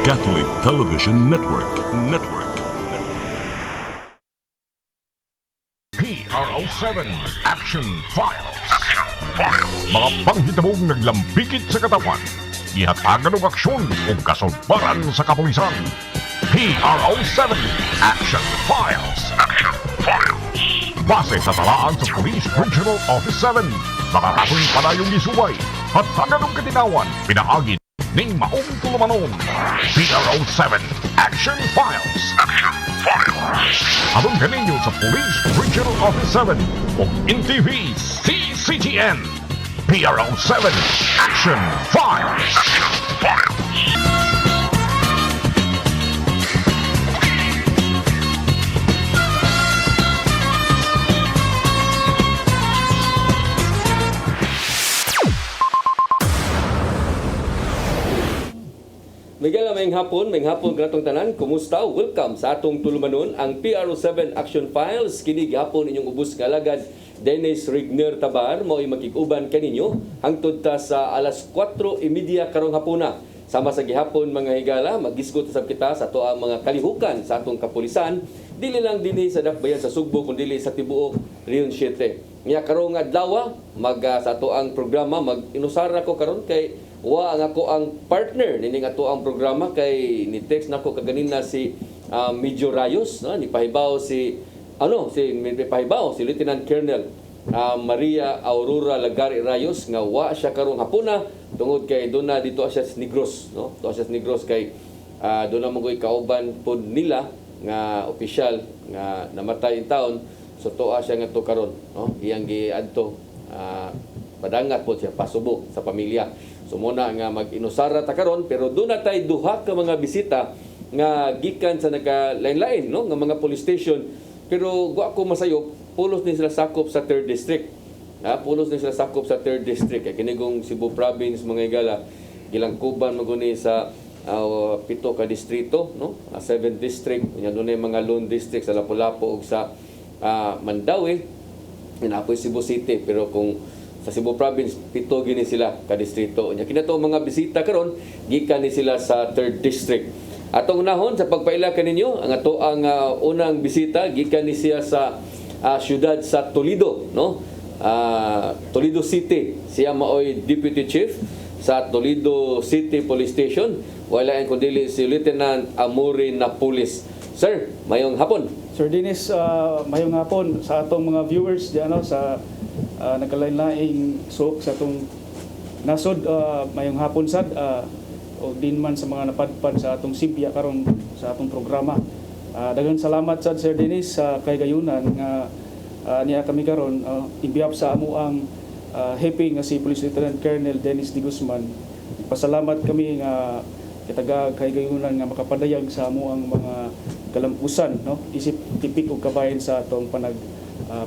Catholic Television Network. PRO7 Action Files. Mga panghitabong naglambikit sa katawan, ihatagan ng aksyon o kasulbaran sa kapulisan. PRO7 Action Files. Base sa talaan sa Police Regional Office 7, mga kasong panayong isuway at taganong katinawan, pinaagin ning maong tulumanon. PRO7 Action Files. Abang kaninyo sa Police Regional Office 7 o NTV CCTN. PRO7 Action Files. Miguel, may hapon gratong tanan. Kumusta? Welcome sa atong tulumanon ang PRO7 Action Files. Kini gihapon inyong ubos nga alagad Dennis Rigner Tabar mo'y makikuban kaninyo hangtod ta sa alas 4:30 karong hapuna. Sama sa gihapon mga higala, magisgot usab kita sa ato ang mga kalihukan sa atong kapulisan, dili lang dinhi sa dakbayan sa Sugbo kundi sa tibuok Region 7. Nya karong adlaw sa ato ang programa mag-inusara ko karon kay wa ang ako ang partner nining ato ang programa kay ni text nako kaganina si Medyo Rayos, no? Ni pahibaw si Lieutenant Colonel Maria Aurora Lagari Rayos nga wa siya karong hapuna tungod kay doon na dito siya sa Negros, no? Dito siya sa Negros kay doon na magoy kauban pod nila nga opisyal nga namatay in taon, so tuwa siya nga to karon, no? Iyang giadto padangat po siya pasubo sa pamilya. So muna nga mag-inusara ta karon, pero doon na tayo duha ka mga bisita nga gikan sa nagalain-lain, no? Nga mga police station, pero wa ko masayo pulos ni sila sakop sa 3rd district. Pulos ni sila sakop sa 3rd district kay kinigong Cebu province mga igala gilangkuban maguni sa 7 ka distrito, no? 7th district, nya dunay mga lone district sa Lapu-Lapu ug sa Mandaue, inapoy Cebu City, pero kung sa Cebu province 7 gini sila ka distrito. Nya kinato mga bisita karon gikan ni sila sa 3rd district. Atong nahon sa pagpaila kaninyo ang ato ang unang bisita gikan ni siya sa siyudad sa Toledo, no? Toledo City. Siya maoy deputy chief sa Toledo City Police Station. Wala ang kundi si Lieutenant Amuri Napolis. Sir, mayong hapon. Sir Dennis, mayong hapon sa atong mga viewers diyan sa nagkalain-laing sook sa atong nasod, mayong hapon sad o din man sa mga napadpad sa atong simpya karon sa atong programa. Daghang salamat sad Sir Dennis sa kaygayunan nga niya kami karon ibiyap sa amo ang happy nga si Police Lieutenant Colonel Dennis D. Guzman. Pasalamat kami nga kitaga kaygayunan nga makapadayag sa amo ang mga kalampusan, no? Isip tipik og kabayan sa atong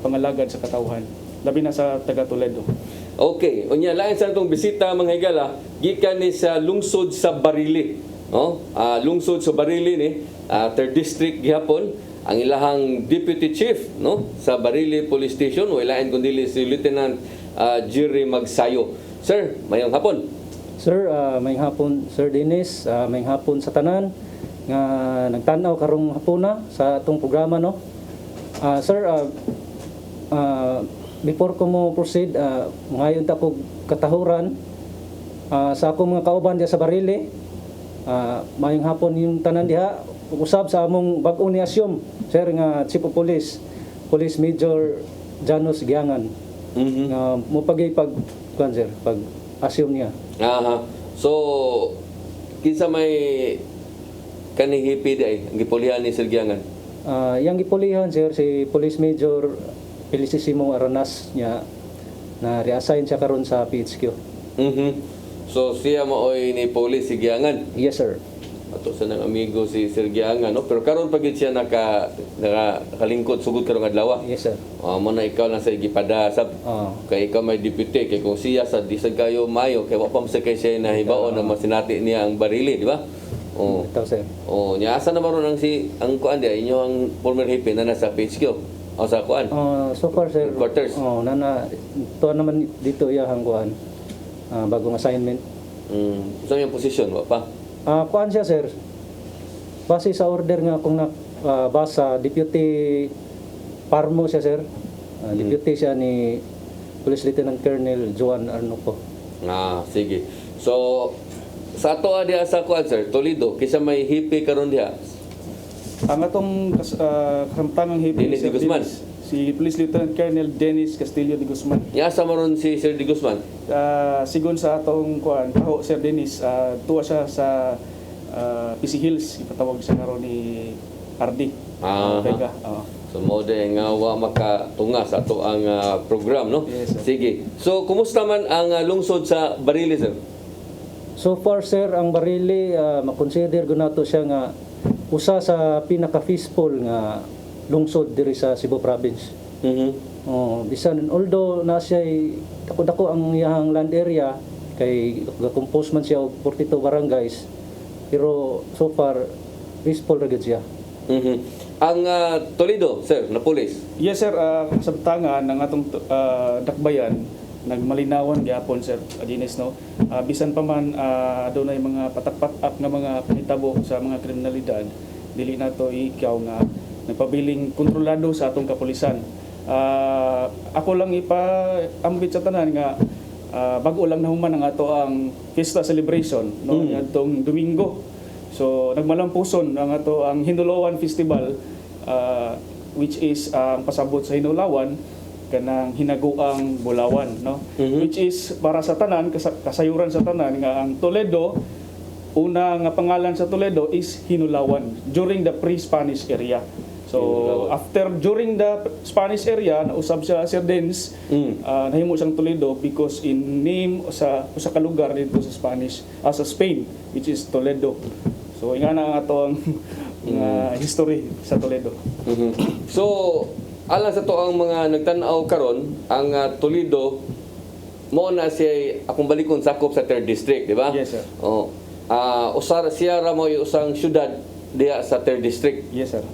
pangalagad sa katawhan, labi na sa taga Toledo. Okay, unya lain sa atong bisita mga higala gikan ni sa lungsod sa Barili, no? Lungsod sa Barili ni 3rd district gihapon ang ilahang deputy chief, no, sa Barili Police Station, walain kundi si Lieutenant Jerry Magsayo. Sir, mayong hapon. Sir, mayong hapon Sir Dennis, mayong hapon sa tanan nga nagtanaw karong hapuna sa atong programa, no. Sir, before ko mo proceed, ngayon ta ko katahuran sa akong mga kauban diya sa Barili. Mayong hapon yung tanan diha usab sa among bag-o ni Asyom, sir, nga Chief of Police, Police Major Janos Giangan. Nga mo pag sir, pag Asyom niya. So kinsa may kanihipid ay ang gipulihan ni Sir Giangan? Yang gipulihan sir si Police Major Felicissimo Aranas niya na reassign siya karon sa PHQ. So siya maoy ni Police si Giangan. Yes sir. Ato sa nang amigo si Sir Giangan, no? Pero karon pag siya nakalingkod sugod karong adlaw. Yes sir. Mo na ikaw lang sa gipada sab. Kay ikaw may deputy kay kung siya sa disag kayo mayo kay wa pa sa kay siya nahibaon na masinati niya ang Barili, di ba? Ito sir. Nya asa na maron ang ang kuan dia inyo ang former hippie na nasa PHQ. O sa kuan? So far sir. Quarters. To naman dito iyang kuan. Bagong assignment. Sa yung position wa pa? Kuan siya sir. Base sa order nga kung basa Deputy Parmo siya sir. Deputy siya ni Police Lieutenant Colonel Joan Arnoco. Sige. So sa ato diha sa kuan sir, Toledo, kisa may hipi karon diha. Ang atong kasamtangang hipi Dennis de Guzman. si Police Lieutenant Colonel Dennis Castillo de Guzman. Yasa maron si Sir de Guzman. Sigon sa atong kuan, taho Sir Dennis, tuwa siya sa PC Hills, ipatawag siya karon ni RD. Vega. So mo nga wa makatunga sa ato ang program, no? Yes, sir. Sige. So kumusta man ang lungsod sa Bareilles, sir? So far sir, ang Bareilles makonsider ko nato siya nga usa sa pinaka-peaceful nga lungsod diri sa Cebu province. Bisan although na siya dako-dako ang iyang land area kay ga-compose man siya og 42 barangays, pero so far peaceful ra gyud siya. Ang Toledo, sir, na police. Yes sir, sabtangan ng atong dakbayan nagmalinawan gyapon sir Adines, no. Bisan pa man adunay mga patak-patak nga mga panitabo sa mga kriminalidad, dili nato ikaw nga nagpabiling kontrolado sa atong kapulisan. Ako lang ipaambit sa tanan nga bago lang nahuman ang ato ang fiesta celebration, no, atong Domingo. So nagmalampuson ang ato ang Hinulawan Festival, which is ang pasabot sa Hinulawan kanang hinaguang Bulawan, no, which is para sa tanan, kasayuran sa tanan nga ang Toledo, una nga pangalan sa Toledo is Hinulawan during the pre-Spanish era. So during the Spanish area, nausab siya Sir Dennis, nahimo siyang Toledo because in name sa ka lugar dito sa sa Spain, which is Toledo. So ingana ang atong history sa Toledo. So alang sa to ang mga nagtan-aw karon, ang Toledo mo na siya akong balikon sakop sa 3rd district, di ba? Yes sir. Usar siya ra mo usang syudad diha sa 3rd district. Yes sir.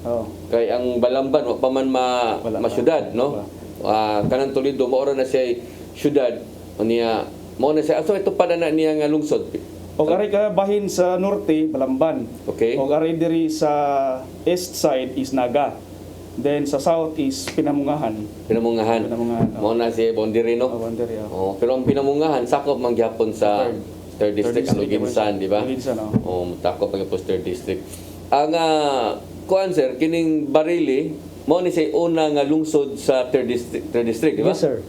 Kay ang Balamban wa pa man masyudad, no? Kanang Toledo mao na siya syudad niya, mao na siya aso ito pa na niya nga lungsod. Og ari ka bahin sa norte Balamban. Okay. Og ari diri sa east side is Naga. Then sa south is Pinamungahan. Pinamungahan. Mao na siya boundary, no? Boundary. Pero ang Pinamungahan sakop man gyapon sa 3rd district, ang Luginsan, di ba? Luginsan, takop ang po 3rd district. Ang kuan sir, kining Bareilles mao ni say una nga lungsod sa 3rd district, di ba? Yes sir.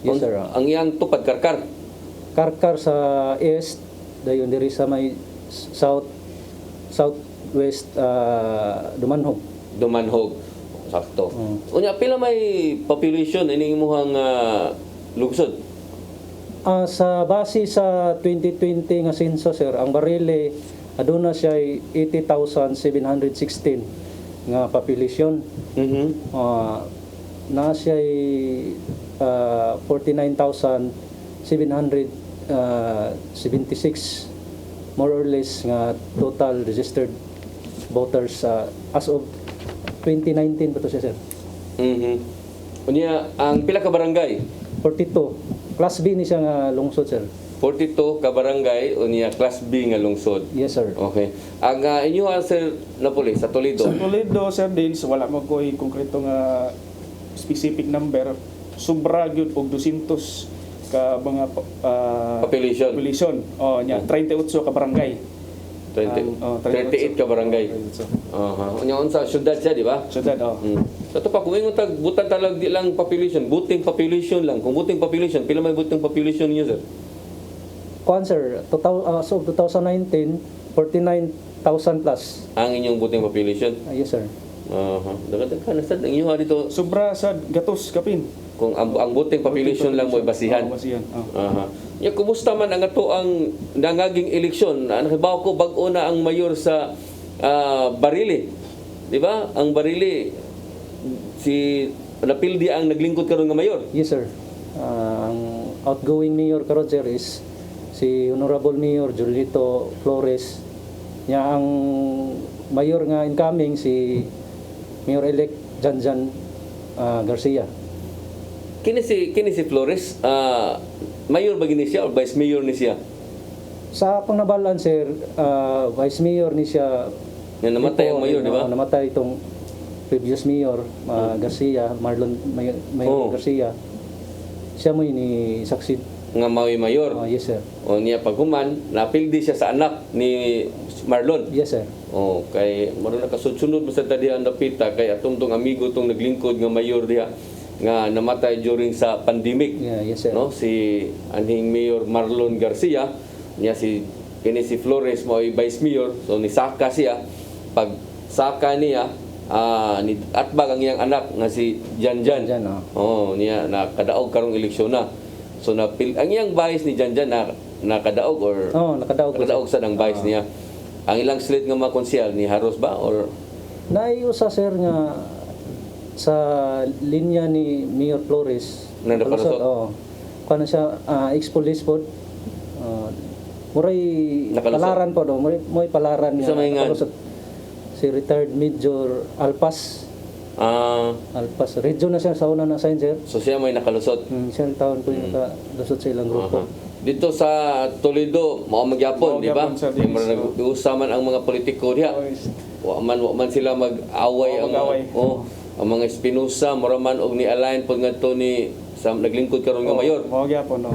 Yes sir. Ang iyang tupad Karkar sa east, dayon diri sa may southwest Dumanhog. Sakto. Unya pila may population ining imong lungsod? Sa base sa 2020 nga census sir, ang Bareilles aduna siya 80,716 nga population. Na siya 49,776 more or less nga total registered voters as of 2019 ba to siya sir? Unya ang pila ka barangay? 42. Class B ni siya nga lungsod sir. 42 ka barangay unya class B nga lungsod. Yes sir. Okay. Ang inyo sir na police sa Toledo. Sa Toledo sir din wala mo koy konkreto nga specific number, sobra gyud og 200 ka mga population. Nya 38 ka barangay. 38 ka barangay. Unya unsa syudad siya, di ba? Syudad. Sa to pa kung ingon tag butan talag di lang population, buting population lang. Kung buting population, pila may buting population niyo sir? Kuan sir, 2019 49,000 plus. Ang inyong buting population? Yes sir. Dagat ka na sad ang inyo dito. Sobra sa gatos kapin. Kung ang buting population lang mo basihan. Ya kumusta man ang ato ang nangaging eleksyon? Nakibaw ko bag-o na ang mayor sa Bareilles. Di ba? Ang Bareilles si napildi ang naglingkod karon nga mayor. Yes sir. Ang outgoing mayor karon sir is si Honorable Mayor Julito Flores. Nya ang mayor nga incoming si Mayor-elect Janjan Garcia. Kini si Flores, mayor ba gini siya o vice mayor ni siya? Sa akong nabalaan sir, Vice Mayor ni siya. Nga namatay ang mayor, di ba? Namatay itong previous mayor, Garcia, Marlon Mayor Garcia. Siya mo ni succeed. Nga mao'y mayor. Yes sir. O niya paghuman, napildi siya sa anak ni Marlon. Yes sir. Oh, kay maron nakasunod mo sa tadihan napita kay atong tong amigo tong naglingkod nga mayor diha nga namatay during sa pandemic. Yeah, yes sir. No, si anhing Mayor Marlon Garcia, niya si Flores mo ay Vice Mayor, so ni saka siya pag saka niya ni atbag ang iyang anak nga si Janjan. Janjan, Oh, niya nakadaog karong eleksyon na. So ang iyang vice ni Janjan nakadaog or nakadaog sa ang vice niya. Ang ilang slate nga mga konsyal ni Haros ba or naiusa sir nga sa linya ni Mayor Flores. Na napalusot? Oo. Kano siya ex-police po. Muray Nakalusot? palaran po do, moy palaran Isa may nga? nakalusot. Si retired Major Alpas. Region na siya sa una na sign sir. so siya may nakalusot. Siya taon po yung nakalusot sa ilang grupo. Dito sa Toledo, mao magyapon, di ba? Mao gyapon sa Kay mara nag-uusaman ang mga politiko diha. Wa man sila mag-away ang mga Espinosa, mura man og ni align pod ngadto ni sa naglingkod karon nga mayor. Mao gyapon no.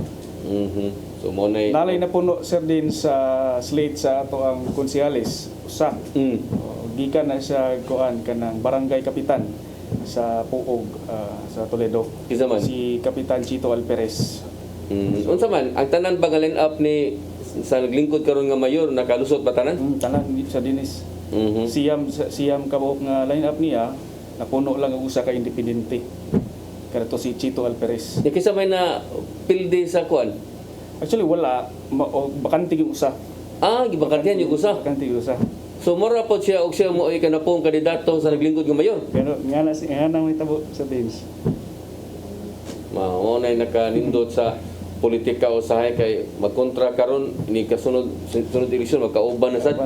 So mo nay Nalay na puno sir din sa slate sa ato ang konsyales. Usa. Gikan na siya kuan kanang barangay kapitan sa Puog sa Toledo. Kisa man? Si Kapitan Chito Alperes. Unsa man ang tanan ba nga line up ni sa naglingkod karon nga mayor nakalusot ba tanan? Tanan sa dinis. Siyam kabuok nga line up niya napuno lang ang usa ka independente. Kada to si Chito Alperes. Di kisa may na pildi sa kuan. Actually wala bakante yung usa. Gibakantihan yung usa. Bakante yung usa. So mura po siya og siya mo ay kanapong kandidato sa naglingkod nga mayor. Pero nga na may tabo sa Dins. Mao nay nakanindot sa politika usahay kay magkontra karon ni sunod eleksyon magkauban na sad.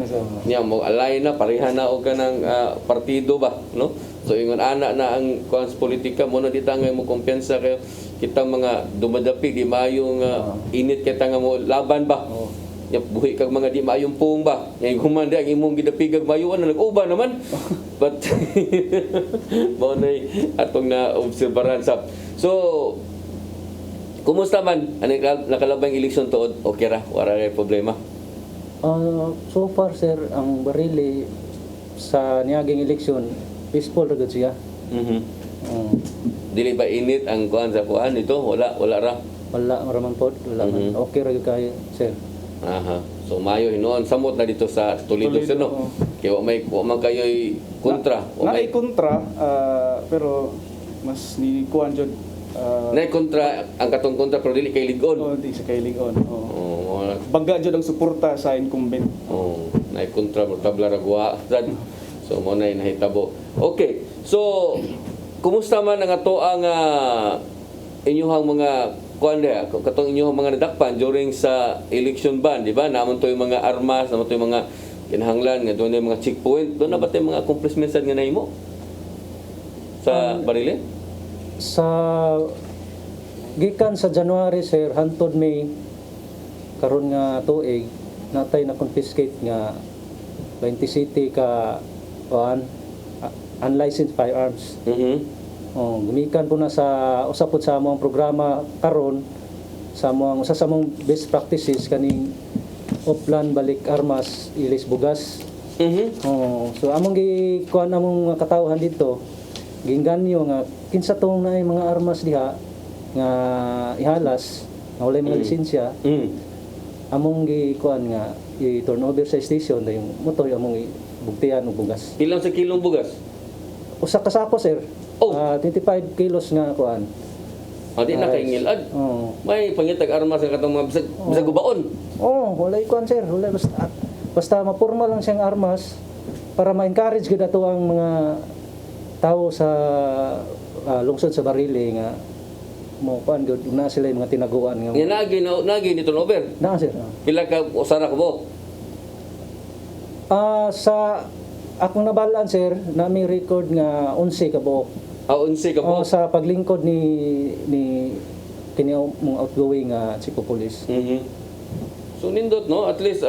Niya mo alay na pareha na og kanang partido ba, no? So ingon ana na ang kuans politika mo na ditangay mo kumpiyansa kayo kita mga dumadapi di maayo nga init kita nga mo laban ba. Ya buhi kag mga di maayong pung ba. Ngay humanda ang imong gidapigag mayuan na nag-uba naman. But mo nay atong na obserbaran sa. So kumusta man ang nakalabang eleksyon tuod? Okay ra, wala ray problema. So far sir, ang Barili sa niaging eleksyon peaceful ra gud siya. Dili ba init ang kuan sa kuan ito? Wala ra. Wala raman pod, wala man. Okay ra gud kayo sir. So mayo hinuon samot na dito sa Toledo sir no. Kay wa man kayo'y kontra. May kontra pero mas ni kuan jud nay kontra ang katong kontra pero dili kay ligon. di sa kailingon. Baga jud ang suporta sa incumbent. Nay kontra mo tabla ra guwa. So mo nay nahitabo. Okay. So kumusta man ang ato ang inyong mga kuan dia katong inyong mga nadakpan during sa election ban, di ba? Namon to yung mga armas, namon to yung mga kinahanglan nga doon yung mga checkpoint. Doon na ba tayo mga accomplishments nga nahimo sa Barili? Sa gikan sa January sir hantod May karon nga tuig natay na confiscate nga 20 city ka unlicensed firearms. Gumikan po na sa usapod sa among programa karon sa among usa sa among best practices kaning Oplan Balik Armas Ilis Bugas. So among gikuan among katawhan dito ginganyo nga kinsa tong naay mga armas diha nga ihalas nga walay mga lisensya. Among gikuan nga i-turn over sa station yung motor among bugtian og bugas. Ilang sa kilong bugas? Usa ka sako sir. 25 kilos nga kuan. Di na kay ngilad. May pangitag armas sa katong mga bisag gubaon. Walay kuan sir, walay basta mapurma lang siyang armas para ma-encourage gid ato ang mga tao sa lungsod sa Barili nga mo kuan gud na sila yung mga tinaguan nga. Nga nagi ni turnover. Na sir. Pila ka usara ko mo? Sa akong nabalaan sir, na may record nga 11 ka buok. 11 ka buok. Sa paglingkod ni kini mong outgoing chief of police. So nindot no, at least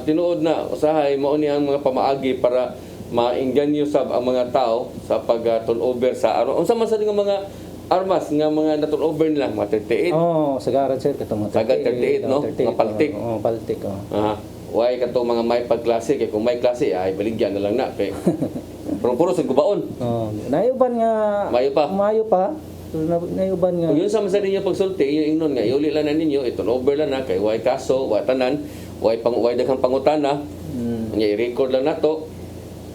tinuod na usahay mao ni ang mga pamaagi para maingganyo sab ang mga tao sa pag-turnover sa aron. Unsa man sa mga armas nga mga na-turnover nila, mga 38. Oh, sagaran sir katong mga Sagad 38, no? Mga paltik. Oh, paltik oh. Why katong mga may pag-klase kay kung may klase ay baligyan na lang na kay puro sa gubaon. Oh, nayuban nga Mayo pa. Mayo pa. Nayuban nga. Kung yun sa man sa ninyo pagsulti, yung ingnon nga iuli lang na ninyo, i-turnover lang na kay why kaso, why tanan, why daghang pangutana. Unya i-record lang nato.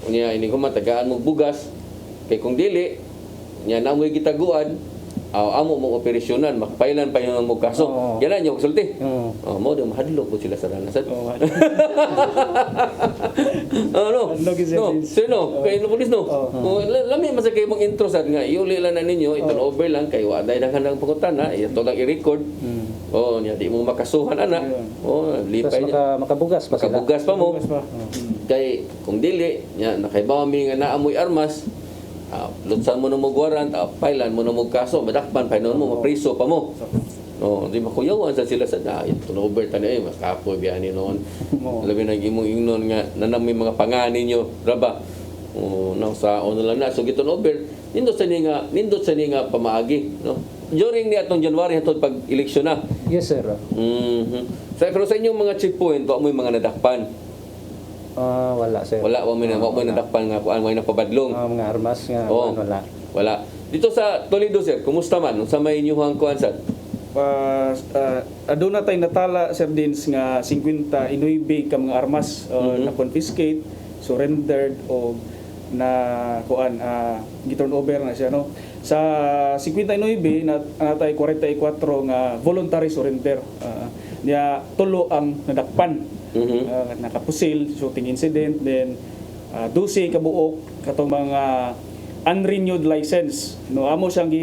Unya ini ko matagaan mo bugas kay kung dili nya namoy gitaguan amo mong operasyonan makapailan pa yung mo kaso. Yan lang yung sulti. Mo do mahadlok po sila sa ranasan. No. Sino? Kay no pulis no. Lami masakay mong intro sad nga iuli lang na ninyo iton over lang kay wa day nang pangutana ito lang i-record. Nya di mo makasuhan ana. Lipay niya. Makabugas pa sila. Makabugas pa mo. Kay kung dili nya nakaibaw mi nga naamoy armas. Lutsan mo na mo warrant, pailan mo na mo kaso, madakpan, pailan mo, mapriso pa mo. Di makuyawan sa sila sa dahil. Turnover tani mas kapoy biyan ni noon. Labi na imong ingnon nga nanami mga panganin nyo, raba. Sa lang na. So giturnover, nindot sa ni nga pamaagi. No? During ni atong January, hatod pag-eleksyon na. Yes sir. Pero sa inyong mga checkpoint, wa mo mga nadakpan. Wala sir. Wala mo nadakpan nga kuan mo na pabadlong. Mga armas nga wala. Wala. Dito sa Toledo sir, kumusta man sa may inyong kuan sad? Aduna tay natala sir Dins nga 59 ka mga armas na confiscate, surrendered o na kuan giturnover na siya no. Sa 59 natay 44 nga voluntary surrender. Niya tulo ang nadakpan. Nakapusil, shooting incident, then 12 kabuok katong mga unrenewed license. No, amo siyang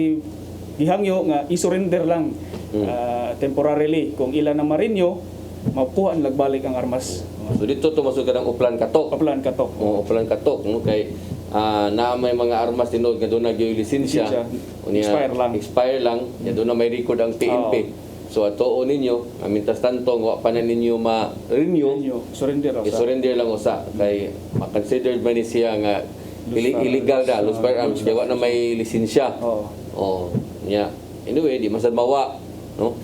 gihangyo nga i-surrender lang temporarily. Kung ilan ang ma-renew, mapuhan lagbalik ang armas. So dito tumasok ka ng Uplan Katok. Uplan Katok. Uplan Katok no kay na may mga armas tinuod nga doon nagyoy lisensya. Expire lang. Ya doon na may record ang PNP. So atuon ninyo, amintas tantong wa pa na ninyo ma-renew, surrender lang usa kay ma-considered man ni siya nga illegal na loose firearms kay wa na may lisensya. Anyway, di masad mawa, no?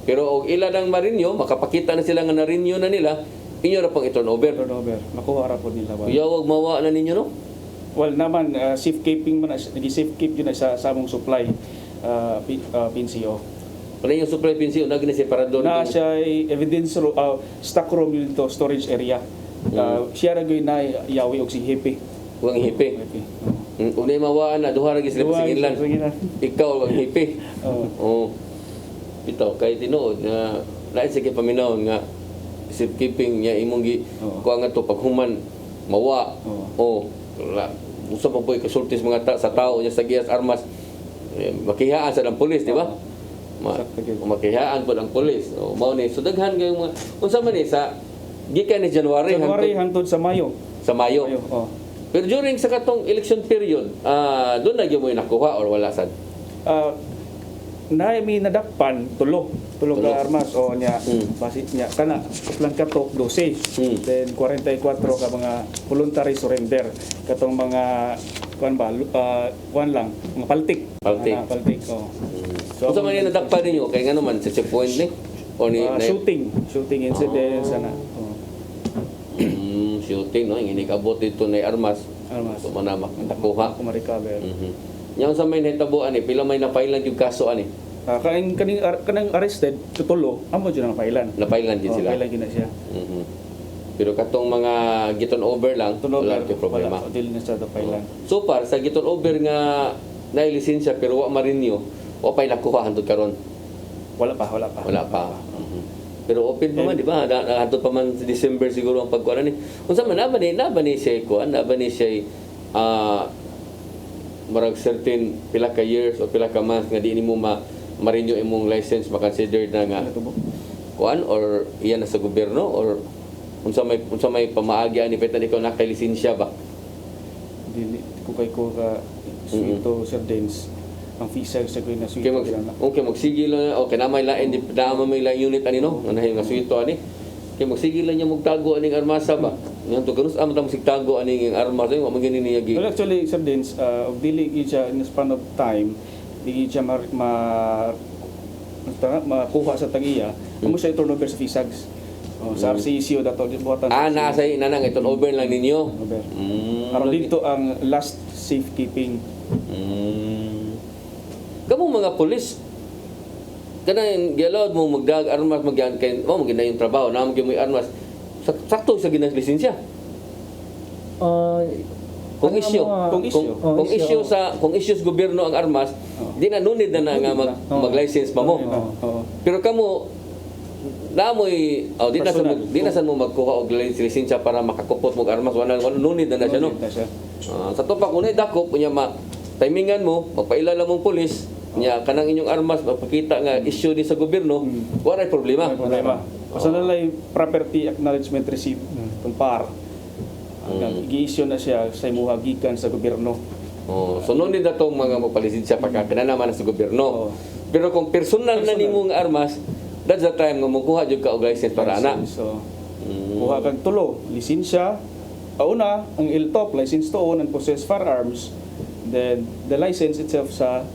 Pero og ila nang ma-renew, makapakita na sila nga na-renew na nila, inyo ra pang i-turnover. Makuha ra po nila. Uyawag mawa na ninyo no? Well naman safekeeping man nagi-safekeep yun sa among supply PNCO. Ano yung supply PNCO na gina-separador? Na siya evidence stock room yun to storage area. Siya ra gyud na yawi og si Hepe. Wang Hepe. Unay mawaan na duha ra gyud sila pasingilan. Ikaw wang Hepe. Ito kay tinuod nga lain sige paminawon nga safekeeping niya imong kuha nga to paghuman mawa. Usa pa po'y kasultis mga sa tao niya sa giyas armas. Makihaan sa ng pulis, di ba? Makihaan po ng pulis. Mao ni so daghan kayong mga unsa man ni sa gikan ni January hangtod sa Mayo. Sa Mayo. Pero during sa katong election period, doon na gyud mo nakuha or wala sad? Na mi nadakpan tulo ka armas nya basit nya kana Uplan Katok 12. Then 44 ka mga voluntary surrender katong mga kuan lang mga paltik. So man ni nadakpan ninyo kay ngano man sa checkpoint ni o ni shooting incidents ana. Shooting no ini kabot dito na armas. So manamak nakuha ko ma-recover. Yang sa may nahitabuan pila may napailan yung kaso ani. Kanang arrested tutulo amo jud ang napailan. Napailan din sila. Napailan gina siya. Pero katong mga giton over lang wala yung problema. Dili na sa napailan. So far sa giton over nga na lisensya pero wa ma-renew, wa pay nakuha hangtod karon. Wala pa. Pero open pa man di ba? Hangtod pa man sa December siguro ang pagkuan ni. Unsa man na ba ni siya kuan, na ba ni siya marag certain pila ka years o pila ka months nga di nimo ma-renew imong license ma-consider na nga kuan or iyan na sa gobyerno or unsa may pamaagi ani petan ikaw na kay lisensya ba? Dili ko ka suito Sir Dens ang visa sa ko na suito. Okay magsigil lang okay na may lain di na may lain unit ani no nga nga suito ani Kay magsigil lang niya magtago aning armasa ba. Yang to ganus amo ta magtago aning armas wa man gini niya gi. Well, actually, Sir Dins, dili gid siya in a span of time, di gid siya makuha sa tagiya, amo siya turnover sa FISAGs. Sa RCCO dato di buhatan. Naa sa inanang iton over lang ninyo. Over. Aron dito ang last safekeeping. Kamu mga pulis kanang gialawad mo magdag armas magyan kay mo magina yung trabaho na mo may armas sakto sa ginas lisensya. Kung issue, kung issue sa sa gobyerno ang armas, di na nunid na nga mag-license pa mo. Pero kamo namoy di na sa mo magkuha og lisensya para makakupot mo armas wala nunid na siya no. Sa to pa kun dakop unya timingan mo magpailala mong pulis nya kanang inyong armas mapakita nga issue din sa gobyerno wala problema. Basta nalay property acknowledgement receipt tong PAR. Gi-issue na siya sa imuha gikan sa gobyerno. So noon din datong mga magpalisensya pagkakana naman sa gobyerno. Pero kung personal na nimo nga armas, that's the time nga makuha jud ka og license para ana. So, kuha kag tulo, lisensya, una ang ILTOP, license to own and possess firearms. Then the license itself sa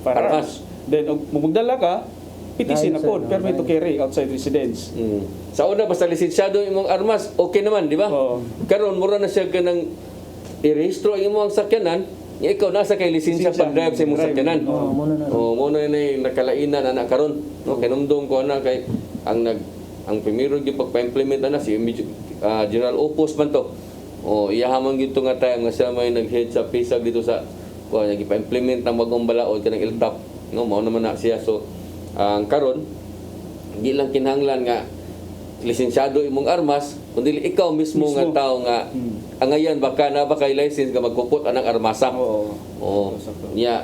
firearms. Then magdala ka, PTC na pod, permit to carry outside residence. Sa una basta lisensyado imong armas, okay naman, di ba? Karon mura na siya kanang i-rehistro imong sakyanan, nga ikaw nasa kay lisensya pag-drive sa imong sakyanan. Muna na yung nakalainan na karon. No, kinumdum ko na kay ang primero gyud pagpa-implement na si General Opus man to. Iyahamon gyud nga tayo nga siya may nag-head sa PISAG dito sa kuha niya gipa-implement ng bagong balaod kanang ILTOP. No, mao naman na siya. So ang karon di lang kinahanglan nga lisensyado imong armas kundi ikaw mismo nga tao nga angayan baka na ba kay license nga magkupot anang armasa. Nya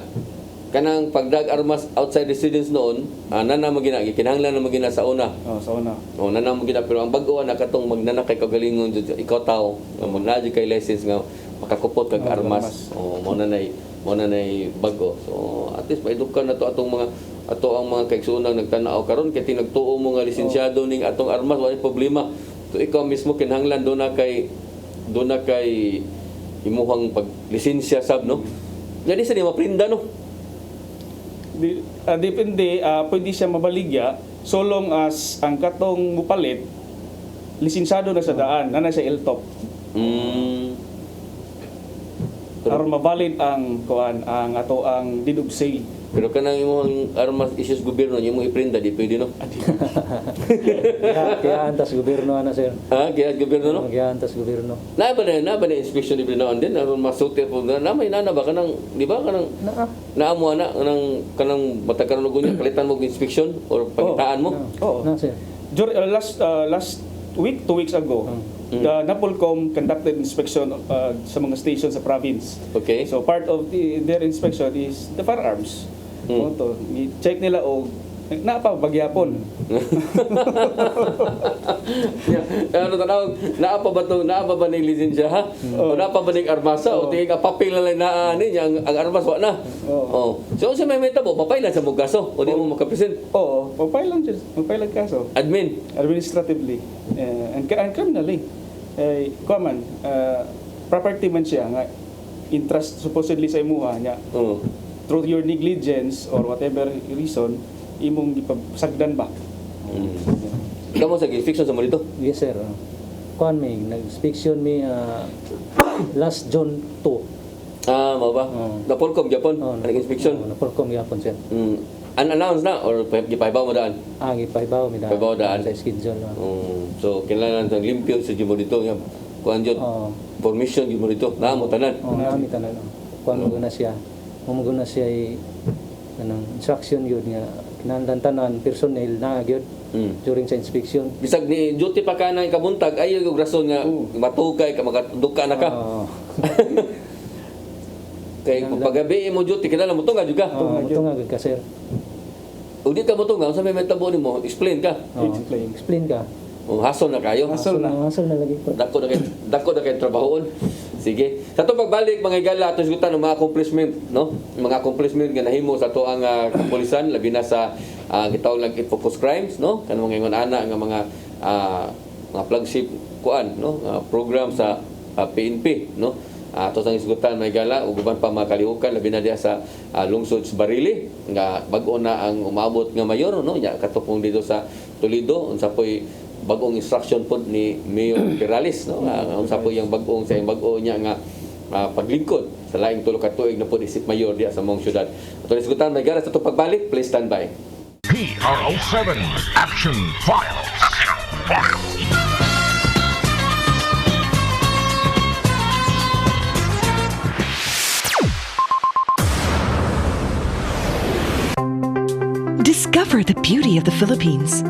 kanang pagdag armas outside residence noon nana magina kinahanglan na magina sa una. Sa una. Nana magina pero ang bag-o na katong magnanakay kagalingon jud ikaw tao nga magnaji kay license nga makakupot kag armas. Mo na nay bago. So at least maidukan na to ato ang mga kaigsuonang nagtanaw karon kay tinagtuo mo nga lisensyado ning atong armas wala problema. So ikaw mismo kinahanglan do na kay imuhang paglisensya sab no. Jadi sa di maprinda no. Depende, pwede siya mabaligya so long as ang katong mupalit lisensyado na sa daan, na sa ILTOP. Aron mabalid ang deed of sale. Pero kanang imong armas issues gobyerno imong iprinda di pwede no. Kaya antas gobyerno ana sir. Kaya gobyerno no. Kaya antas gobyerno. Na ba na inspection ni Brinaon din aron masuti po na may nana ba kanang di ba kanang naamo ana kanang matakaron og gunya palitan mo og inspection or pagitaan mo. Na sir. Last week, 2 weeks ago, the NAPOLCOM conducted inspection sa mga stations sa province. Okay. So part of their inspection is the firearms. I-check nila o napabagyapon. Ano tanawag, naapa ba ning lisensya ha? O naapa ba ning armasa o tingin ka papel na lang na ang armas wa na. So sa may metabo papailan sa mugaso o di mo makapresent. Papailan kaso. Administratively and criminally. Property man siya nga interest supposedly sa imuha niya. Through your negligence or whatever reason imong gipasagdan ba? Kamo sa inspection sa mo dito? Yes sir. Kuan mi nag-inspection mi last June 2. Mao ba? Napolcom gyapon ang inspection. Napolcom gyapon sir. Unannounced na or gipaibaw mo daan? Gipaibaw mi daan. Paibaw daan sa schedule. So kinahanglan sa limpyo sa mo dito nga kuan jud. Permission mo dito. Namo tanan. Nami tanan. Kuan mo na siya. Mumuguna siya kanang instruction yun nga kinahanglan tanan personnel na gyud during sa inspection. Bisag ni duty pa ka nang kabuntag ayo yung rason nga matugay ka magaduka na ka. Kay paggabi mo duty kinahanglan mo tunga juga. Tunga gud ka sir. Ug di ka mo tunga sa may metabo nimo explain ka. Explain ka. Hasol na kayo. Hasol na lagi po. Dako na kay trabahoon. Sige. Sa to pagbalik mga igala ato sigutan ng mga accomplishment, no? Mga accomplishment nga nahimo sa to ang kapulisan labi na sa gitawag lang focus crimes, no? Kanang mga ingon ana nga mga mga flagship kuan no program sa PNP no. Ato sang isgutan may gala ug uban pa mga kalihukan labi na diha sa lungsod sa Barili nga bag-o na ang umabot nga mayor no nya katupong dito sa Toledo unsa poy bag-ong instruction pod ni Mayor Perales no unsa poy yang bag-ong sa bag-o nya nga paglingkod sa laing tulo ka tuig na pod isip mayor diha sa mong syudad. Ato isgutan may gala sa to pagbalik, please stand by. PRO7 Action Files. Discover the beauty of the Philippines.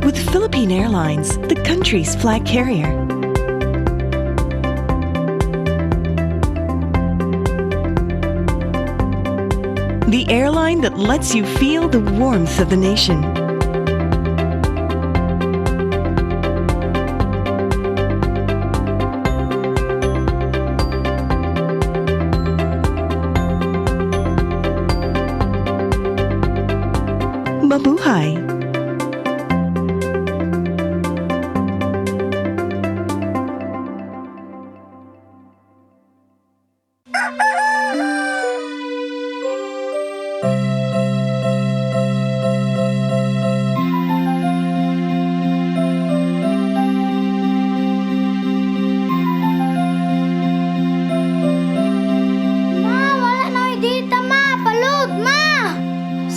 With Philippine Airlines, the country's flag carrier. The airline that lets you feel the warmth of the nation. Mabuhay!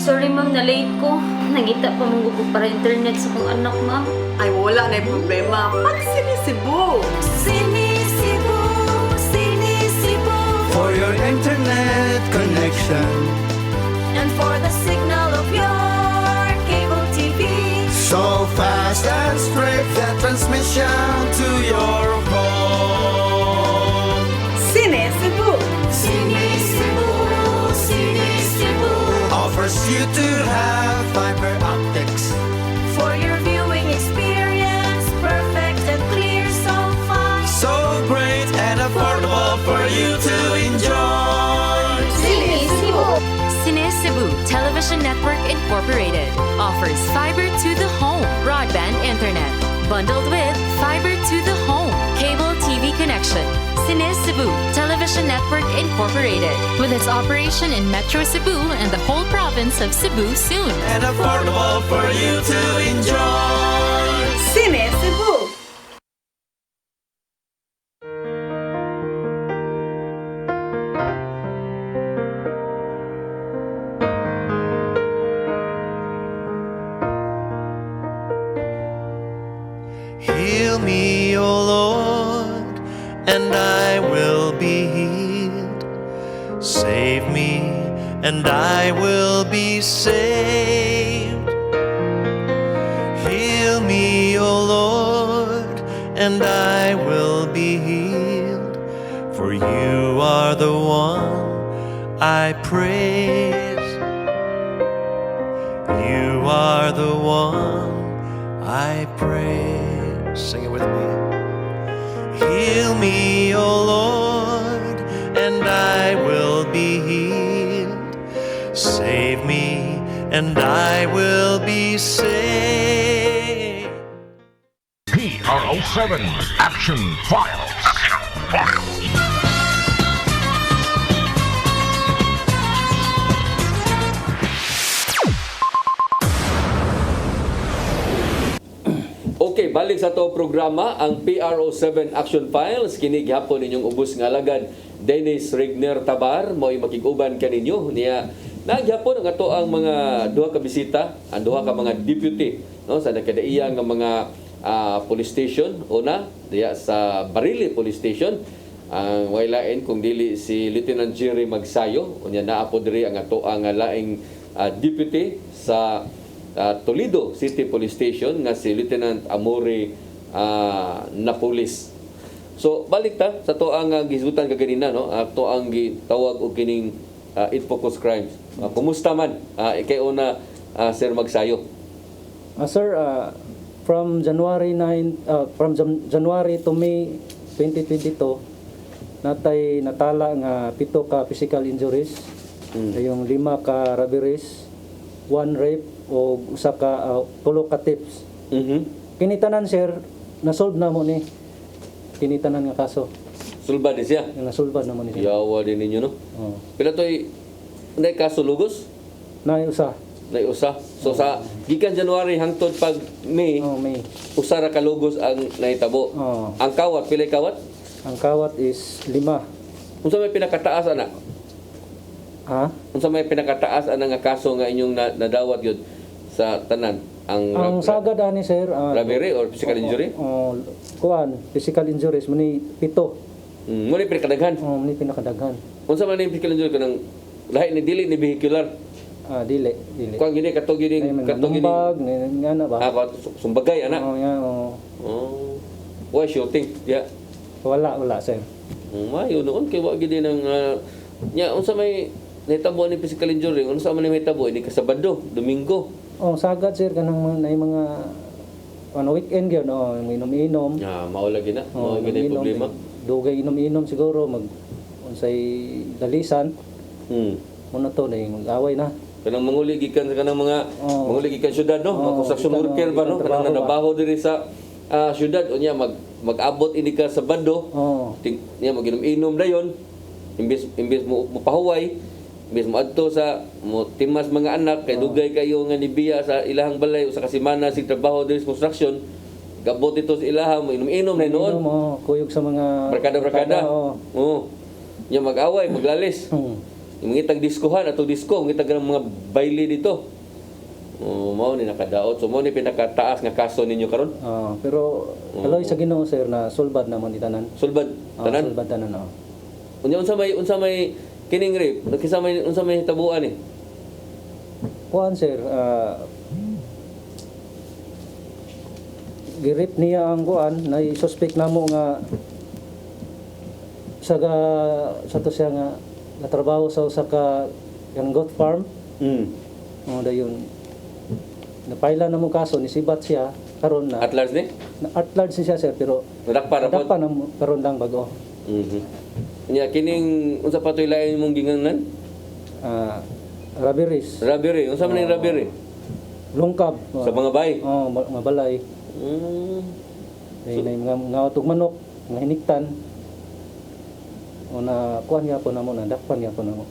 Sorry ma'am, na-late ko. Nangita pa mong gusto para internet sa kong anak ma'am. Ay, wala na yung problema. Pag sinisibo. Sinisibo, sinisibo. For your internet connection And for the signal of your cable TV. so fast and straight, that transmission to your phone. Sinisibo. Sinisibo, sinisibo. Offers you to have fiber optics. For your viewing experience, perfect and clear so far. So great and affordable for you to enjoy. Sinisibo. Cine Cebu Television Network Incorporated offers fiber to the home broadband internet bundled with fiber to the home cable TV connection. Cine Cebu Television Network Incorporated with its operation in Metro Cebu and the whole province of Cebu soon. And affordable for you to enjoy. Sinisibo. Heal me, O Lord, and I will be healed. Save me, and I will be saved. Heal me, O Lord, and I will be healed. For you are the one I praise. You are the one I praise. Sing it with me. Heal me, O Lord, and I will be healed. Save me, and I will be saved. PRO7 Action Files. Okay, balik sa to programa ang PRO7 Action Files. Kini gihapon ninyong ubos nga alagad Dennis Regner Tabar mo'y makiguban kaninyo niya. Naghapon ang ato ang mga duha ka bisita, ang duha ka mga deputy no sa nakadaiya nga mga police station una diya sa Barili Police Station. Ang wailain kung dili si Lieutenant Jerry Magsayo unya naa po diri ang ato ang laing deputy sa Toledo City Police Station nga si Lieutenant Amore Napolis. So balik ta sa to ang gisgutan kaganina no, ato ang gitawag og kining It Focus Crimes. Kumusta man? Ikay una, Sir Magsayo. Sir, from January January to May 2022, natala nga 7 ka physical injuries, yung 5 ka robberies, 1 rape o usa ka 3 ka thefts. Kinitanan sir, nasolve na mo ni kinitanan nga kaso. Sulbad din siya. Nasolve na mo ni. Yawa din ninyo, no? Oh. Pila to'y, nay kaso lugos? Nay usa. Nay usa. So sa gikan January hangtod pag May, May. usa ra ka lugos ang nahitabo. Oh. Ang kawat, pilay kawat? Ang kawat is 5. Unsa may pinakataas ana? Ha? Unsa may pinakataas ana nga kaso nga inyong nadawat yun sa tanan? Ang sagad ani sir, robbery or physical injury? Kuan, physical injuries muni 7. Muna pinakadaghan. Muni pinakadaghan. Unsa man yung physical injury kanang lahi ni dili ni vehicular? Dili. Kuan gini kato gini Numbag, nga na ba? Sumbagay ana. Oh. Why shooting? Yeah. Wala sir. Mayo noon kay wa gid nang nya unsa may nahitabo ni physical injury, unsa man may nahitabo ini kasabado, Domingo. Sagad sir kanang mga weekend gyud inom-inom. Mao lagi na. Mao gid ang problema. Dugay inom-inom siguro unsay dalisan. Muna to na mag-away na. Kanang manguli gikan kanang mga manguli gikan syudad no, mga construction worker ba no, kanang nanabaho diri sa syudad unya mag-abot ini ka sa bando. Niya mag-inom-inom dayon imbes mo pahuway, imbes mo adto sa mo timas mga anak kay dugay kayo nga nibiya sa ilahang balay usa ka semana sig trabaho diri sa construction. Gabot ito sa ilaha mo inom-inom na noon. Kuyog sa mga barkada. Niya mag-away, maglalis. Mangitag diskuhan ato disko, mangitag ng mga baile dito. Mao ni nakadaot. So mao ni pinakataas nga kaso ninyo karon. Pero kaloy sa Ginoo sir na sulbad naman itanan. Sulbad tanan. Sulbad tanan. Unya unsa may kining rape? Unsa may hitabuan ni? Kuan sir, girip niya ang kuan na suspect namo nga sa to siya nga natrabaho sa usa ka goat farm. Dayon napaila na mo kaso ni sibat siya karon na at large ni? At large siya sir pero nadakpa na karon lang bago. Nya kining unsa pa toy lain mong ginganan? Robberies. Robbery. Unsa man ning robbery? Lungkab. Sa mga bay. Mga balay. Nga utog manok, nga hiniktan. Na kuan niya po namo na dakpan niya po namo.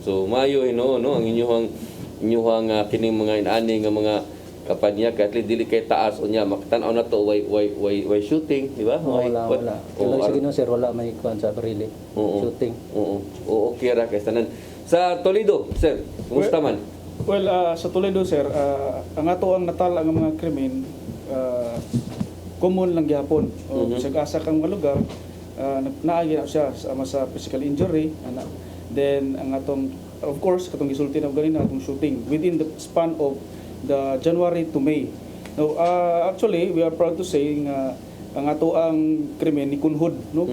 So mayo no ang inyong kining mga inani nga mga kapanya kay at least dili kay taas unya makatan-aw na to way shooting, di ba? Wala. Kilo sige no sir wala may kuan sa barili. Shooting. Okay ra kay tanan. Sa Toledo, sir, kumusta man? Well, sa Toledo sir, ang ato ang natala nga mga krimen common lang gyapon. Sa asa kang mga lugar naagi na siya sama sa physical injury then ang atong of course katong gisulti na ganina atong shooting within the span of the January to May. Now actually we are proud to say nga ang ato ang krimen ni kunhod no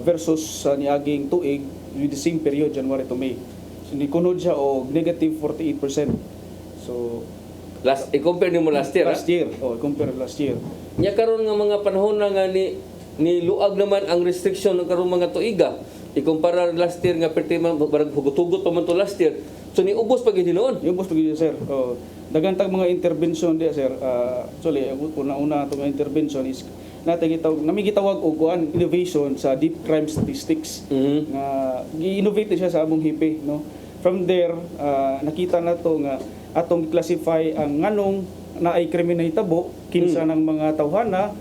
versus sa niaging tuig with the same period January to May. So ni kunhod siya og negative 48%. So i-compare nimo last year. Compare last year. Nya karon nga mga panahon na nga ni luag naman ang restriction ng karong mga tuiga. Ikumpara last year nga perti man barag hugot-hugot pa man to last year. So ni ubos pa gid noon. Ubos pa gid sir. Daghang tag mga intervention dia sir. Actually una atong intervention is nami gitawag og kuan innovation sa deep crime statistics. Nga gi-innovate siya sa among hipi no. From there nakita nato nga atong classify ang nganong naay krimen na hitabo kinsa ng mga tawhana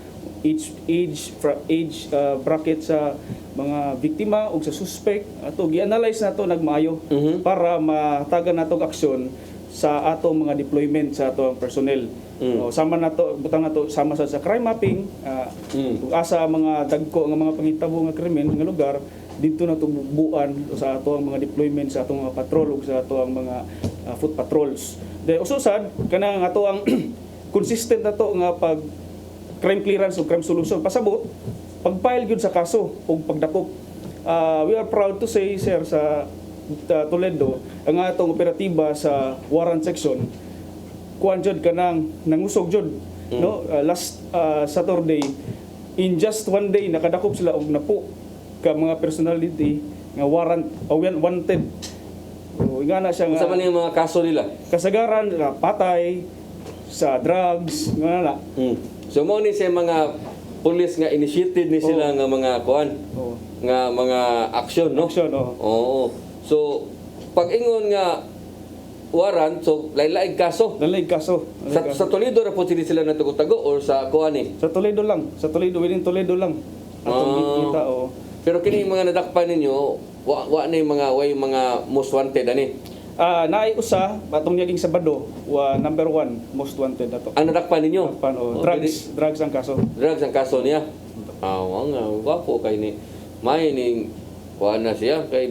age bracket sa mga biktima ug sa suspect ato gi-analyze nato nagmaayo para matagan nato aksyon sa atong mga deployment sa atong personnel. Sama nato butang nato sama sa crime mapping ug asa mga dagko nga mga panghitabo nga krimen nga lugar dito nato buuan sa atong mga deployment sa atong mga patrol ug sa atong mga foot patrols. De ususad kanang ato ang consistent nato nga pag crime clearance o crime solution pasabot pag-file gyud sa kaso o pagdakop we are proud to say, sir, sa Toledo, ang atong operatiba sa warrant section, kuan jud kanang nangusog jud, no? Last Saturday, in just one day nakadakop sila og napo ka mga personality nga warrant o wanted. O nga na siya nga Sa man yung mga kaso nila. kasagaran nga patay sa drugs nga na. So mo ni sa mga police nga initiated ni sila nga mga kuan, Oh. nga mga action, no? Action, oh. Oo. So pag ingon nga warrant, so lain-lain kaso. Nalig kaso. Sa Toledo ra po sila natugutago or sa kuan ni? Sa Toledo lang, sa Toledo, within Toledo lang. Atong kita o. Pero kini mga nadakpan ninyo, wa na yung mga most wanted ani. Naay usa atong naging Sabado, number 1 most wanted ato. Ang nadakpan ninyo? Drugs ang kaso. Drugs ang kaso niya. Nga, wapo kay ni may ning kuan na siya kay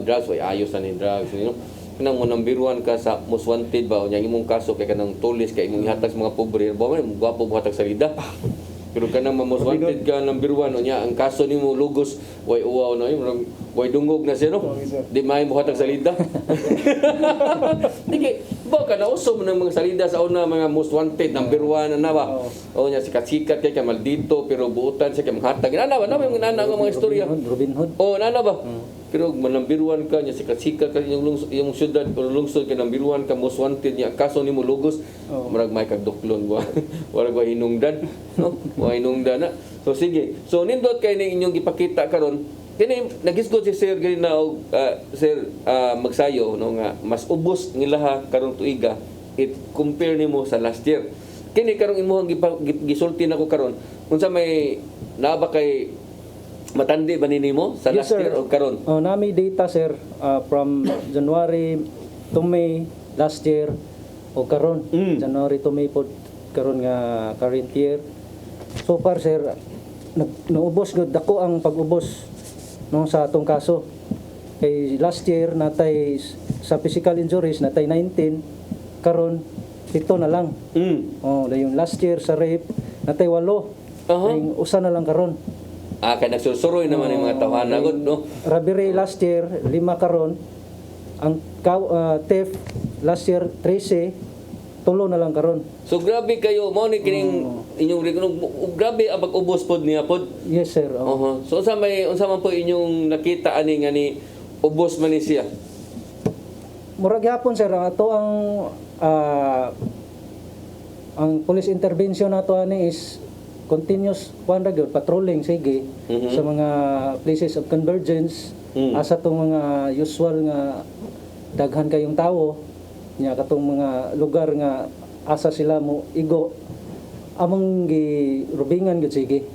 drugs way ayos na ni drugs, you know. Kanang mo number 1 ka sa most wanted ba unya imong kaso kay kanang tulis kay imong ihatag sa mga pobre ba man gwapo buhatag sa lida. Pero kanang most wanted ka number 1 unya ang kaso nimo lugos way uwaw na yun way dungog na siya no. Di may buhatag sa lida. Dili ba ka na usom ng mga salida sa una mga most wanted number 1 na ba. O nya sikat-sikat kay maldito pero buutan siya kay manghatag. Nana ba na yung nana nga mga istorya. Robin Hood. Oh, nana ba? Pero number 1 ka niya sikat-sikat ka yung syudad pero lungsod ka number 1 ka most wanted niya kaso nimo lugos marag may kagduklon wa wala ko hinungdan no wa hinungdan na. So sige, so nindot kay ning inyong gipakita karon kini nagisgot si Sir gali na Sir magsayo no nga mas ubos nila karon tuiga it compare nimo sa last year. Kini karong imong gisulti nako karon unsa may naaba kay matandi ba ninimo sa last year o karon? Nami data sir from January to May last year o karon. January to May po karon nga current year. So far sir naubos gud dako ang pag-ubos no sa atong kaso. Kay last year natay sa physical injuries natay 19 karon 7 na lang. Yung last year sa rape natay 8. Yung usa na lang karon. Kaya nagsusuroy naman yung mga tawanan no? Robbery last year, 5 karon. Ang theft last year, 13. 3 na lang karon. So grabe kayo, mo ni kining inyong grabe ang pag-ubos pod niya pod. Yes sir. So unsa man po inyong nakita ani nga ni ubos man ni siya? Murag hapon sir, ato ang police intervention nato ani is continuous patrolling sige sa mga places of convergence asa tong mga usual nga daghan kayong tawo nya katong mga lugar nga asa sila mo igo among girubingan gud sige.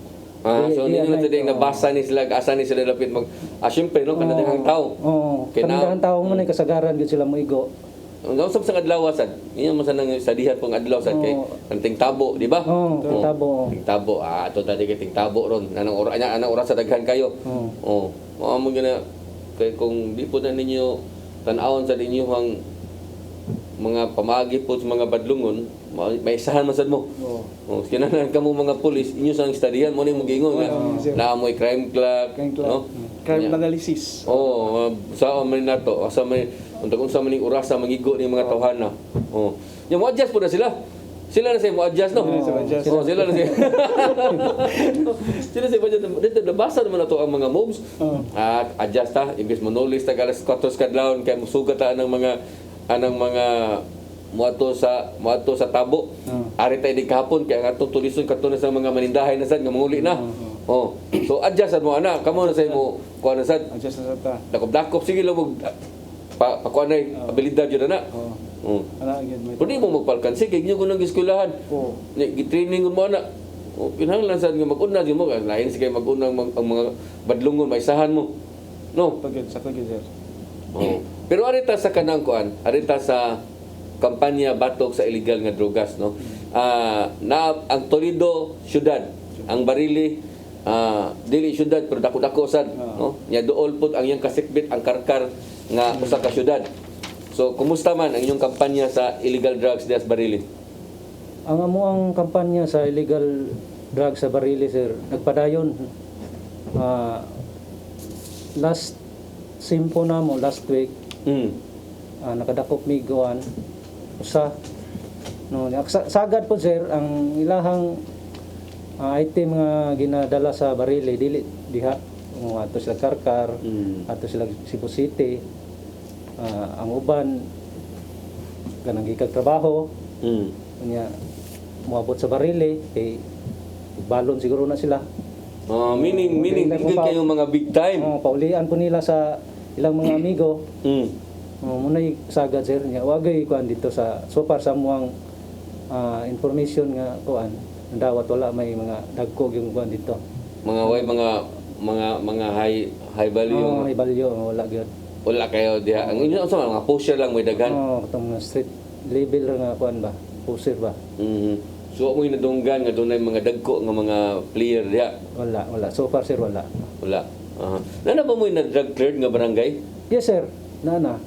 So hindi na tadi nabasa ni sila asa ni sila dapat mag syempre no kanang tao. Kanang tao man ay kasagaran gud sila mo igo. Ang usap sa adlaw sad, inyo man sa nang sadihan pong adlaw sad kay kanting tabo, di ba? Tabo. Ting tabo, ato dati kay ting tabo ron. Anong oras sa daghan kayo. Mao mo gina kay kung di po na ninyo tan-awon sa ninyo ang mga pamagi po sa mga badlungon, may isahan man sad mo. Kinanan kamo mga pulis, inyo sa studihan mo ni mogingon nga naamoy crime clock, no? Crime analysis. Sa man nato, asa man kung sa maning orasa mangigo ni mga tawhana. Yung mo adjust po na sila. Sila na mo adjust no. Sila na siya. Sila sa budget dito nabasa naman nato ang mga moves. At adjust ta imbes monolis ta alas 4 kadlawon kay musugat ta ng mga moato sa tabo. Ari tay di kahapon kay atong tulison katulad sa mga manindahay na sad nga manguli na. So adjust mo ana kamo na sa mo kuan na sad. Adjust na ta. Dakop sige lang mo pakuanay abilidad yun na. Pwede mo magpalkansi kay inyo gunang eskwelahan. Gitraining mo na. Kinahanglan sad nga mag-una di mo lain sige mag-unang ang mga badlungon maisahan mo. No. Sa tagid sir. Pero arita sa kanang kuan, arita sa kampanya batok sa illegal nga drogas no. Na ang Toledo syudad, ang Barili dili syudad pero dako-dako sad no. Nya duol pud ang iyang kasikbit ang karkar nga usa ka syudad. So kumusta man ang inyong kampanya sa illegal drugs sa Barili? Ang amuang kampanya sa illegal drugs sa Barili sir nagpadayon last simpo na mo last week, Mm. nakadakop mi guwan usa no sagad po sir ang ilahang item nga ginadala sa barili dili diha ato sila Karkar, ato sila Cebu City, ang uban ganang gikag trabaho nya moabot sa barili kay balon siguro na sila. Meaning ikaw kayong mga big time. Paulian po nila sa ilang mga amigo. Muna'y sagad sir niya. Wagay kuan dito sa so far sa muang information nga kuan. Dawat wala may mga dagkog yung kuan dito. Mga way mga high value. High value wala gyud. Wala kayo diha. Ang inyo sa mga pusher lang may daghan. Katong street label nga kuan ba. Pusher ba. So mo nadunggan nga dunay mga dagko nga mga player diha. Wala. So far sir wala. Wala. Nana ba mo na drug cleared nga barangay? Yes sir. Nana.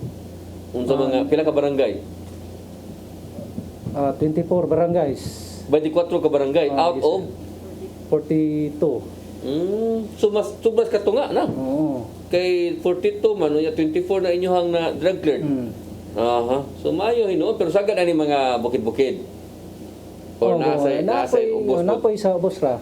Unsa mga pila ka barangay? 24 barangays. 24 ka barangay out yes, of 42. So mas katunga na. Oo. Kay 42 man unya 24 na inyohang na drug cleared. So maayo hinuon pero sagad ani mga bukid-bukid. Or nasa ubos. Napoy sa ubos ra.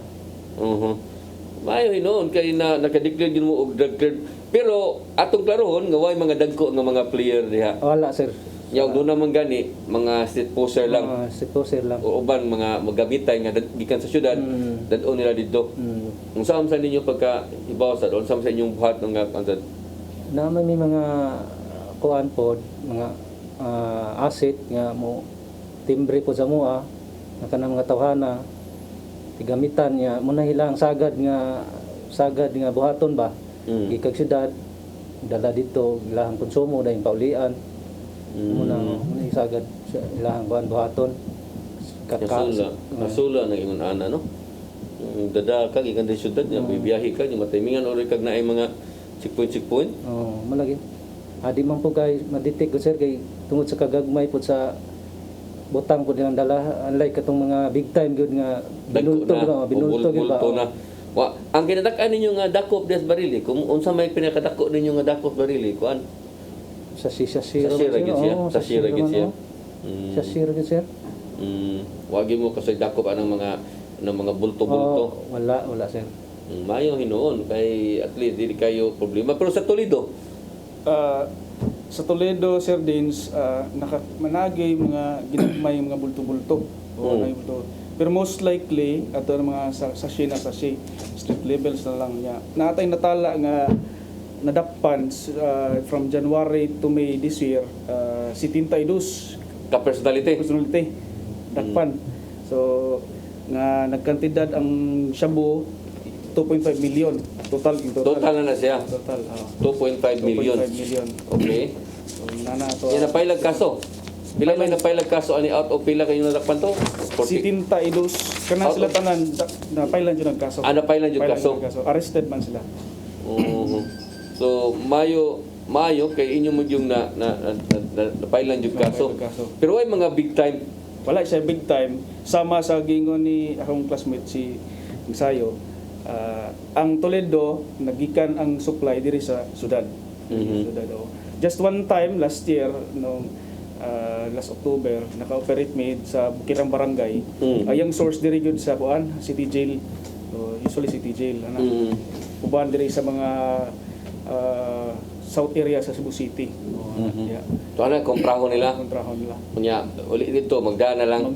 Maayo hinuon kay naka-declare gyud mo og drug cleared. Pero atong klarohon nga way mga dagko nga mga player diha. Wala sir. Yaw doon naman gani mga street poster lang. Street poster lang. O uban mga magamitay nga gikan sa syudad, dadon nila dito. Kung saan sa ninyo pagka ibaw sa doon, saan sa inyong buhat ng kansad? Naman may mga kuan pod, mga asset nga mo timbre po sa mua, nga kanang mga tawhana tigamitan niya mo nahilang sagad nga buhaton ba. Gikag syudad dala dito ilahang konsumo dahil paulian. Muna sagad ilahang buhaton. Kasula ng ingon ana no. Dada ka gikan sa syudad nya bibiyahe ka nya matimingan ori kag naay mga checkpoint. Malagi. Adi man po kay madetect ko sir kay tungod sa kagagmay po sa butang po nilang dala unlike katong mga big time gyud nga binulto gyud ba. Ang kinadak-an ninyo nga dakop des barili kung unsa may pinakadako ninyo nga dakop barili kuan sa sira gid siya. Sa sira gid siya. Sa sira gid sir. Wagi mo kasi dakop anang mga bulto-bulto. Wala sir. Mayo hinuon kay at least dili kayo problema pero sa Toledo. Sa Toledo sir Dins nakamanagay mga ginagmay mga bulto-bulto. Pero most likely ato mga sachet street levels na lang niya. Natay natala nga nadakpan from January to May this year 72 ka personality dakpan. So nga nagkantidad ang shabu 2.5 million total na siya. Total 2.5 million. Okay. So nana to. Yan napailag kaso. Pila may napailag kaso ani out of pila kayo nadakpan to? 72 kana sila tanan napailan jud ang kaso. Napailan jud kaso. Arrested man sila. So mayo kay inyo mo yung napailan jud kaso. Pero ay mga big time. Wala siya big time. Sama sa gingon ni akong classmate si Sayo. Ang Toledo nagikan ang supply diri sa Sudad. Just one time last year nung last October naka-operate made sa Bukirang Barangay. Ayang source diri gyud sa kuan City Jail. So usually City Jail uban diri sa mga south area sa Cebu City. So kontrahon nila. Kunya uli dito magdana lang.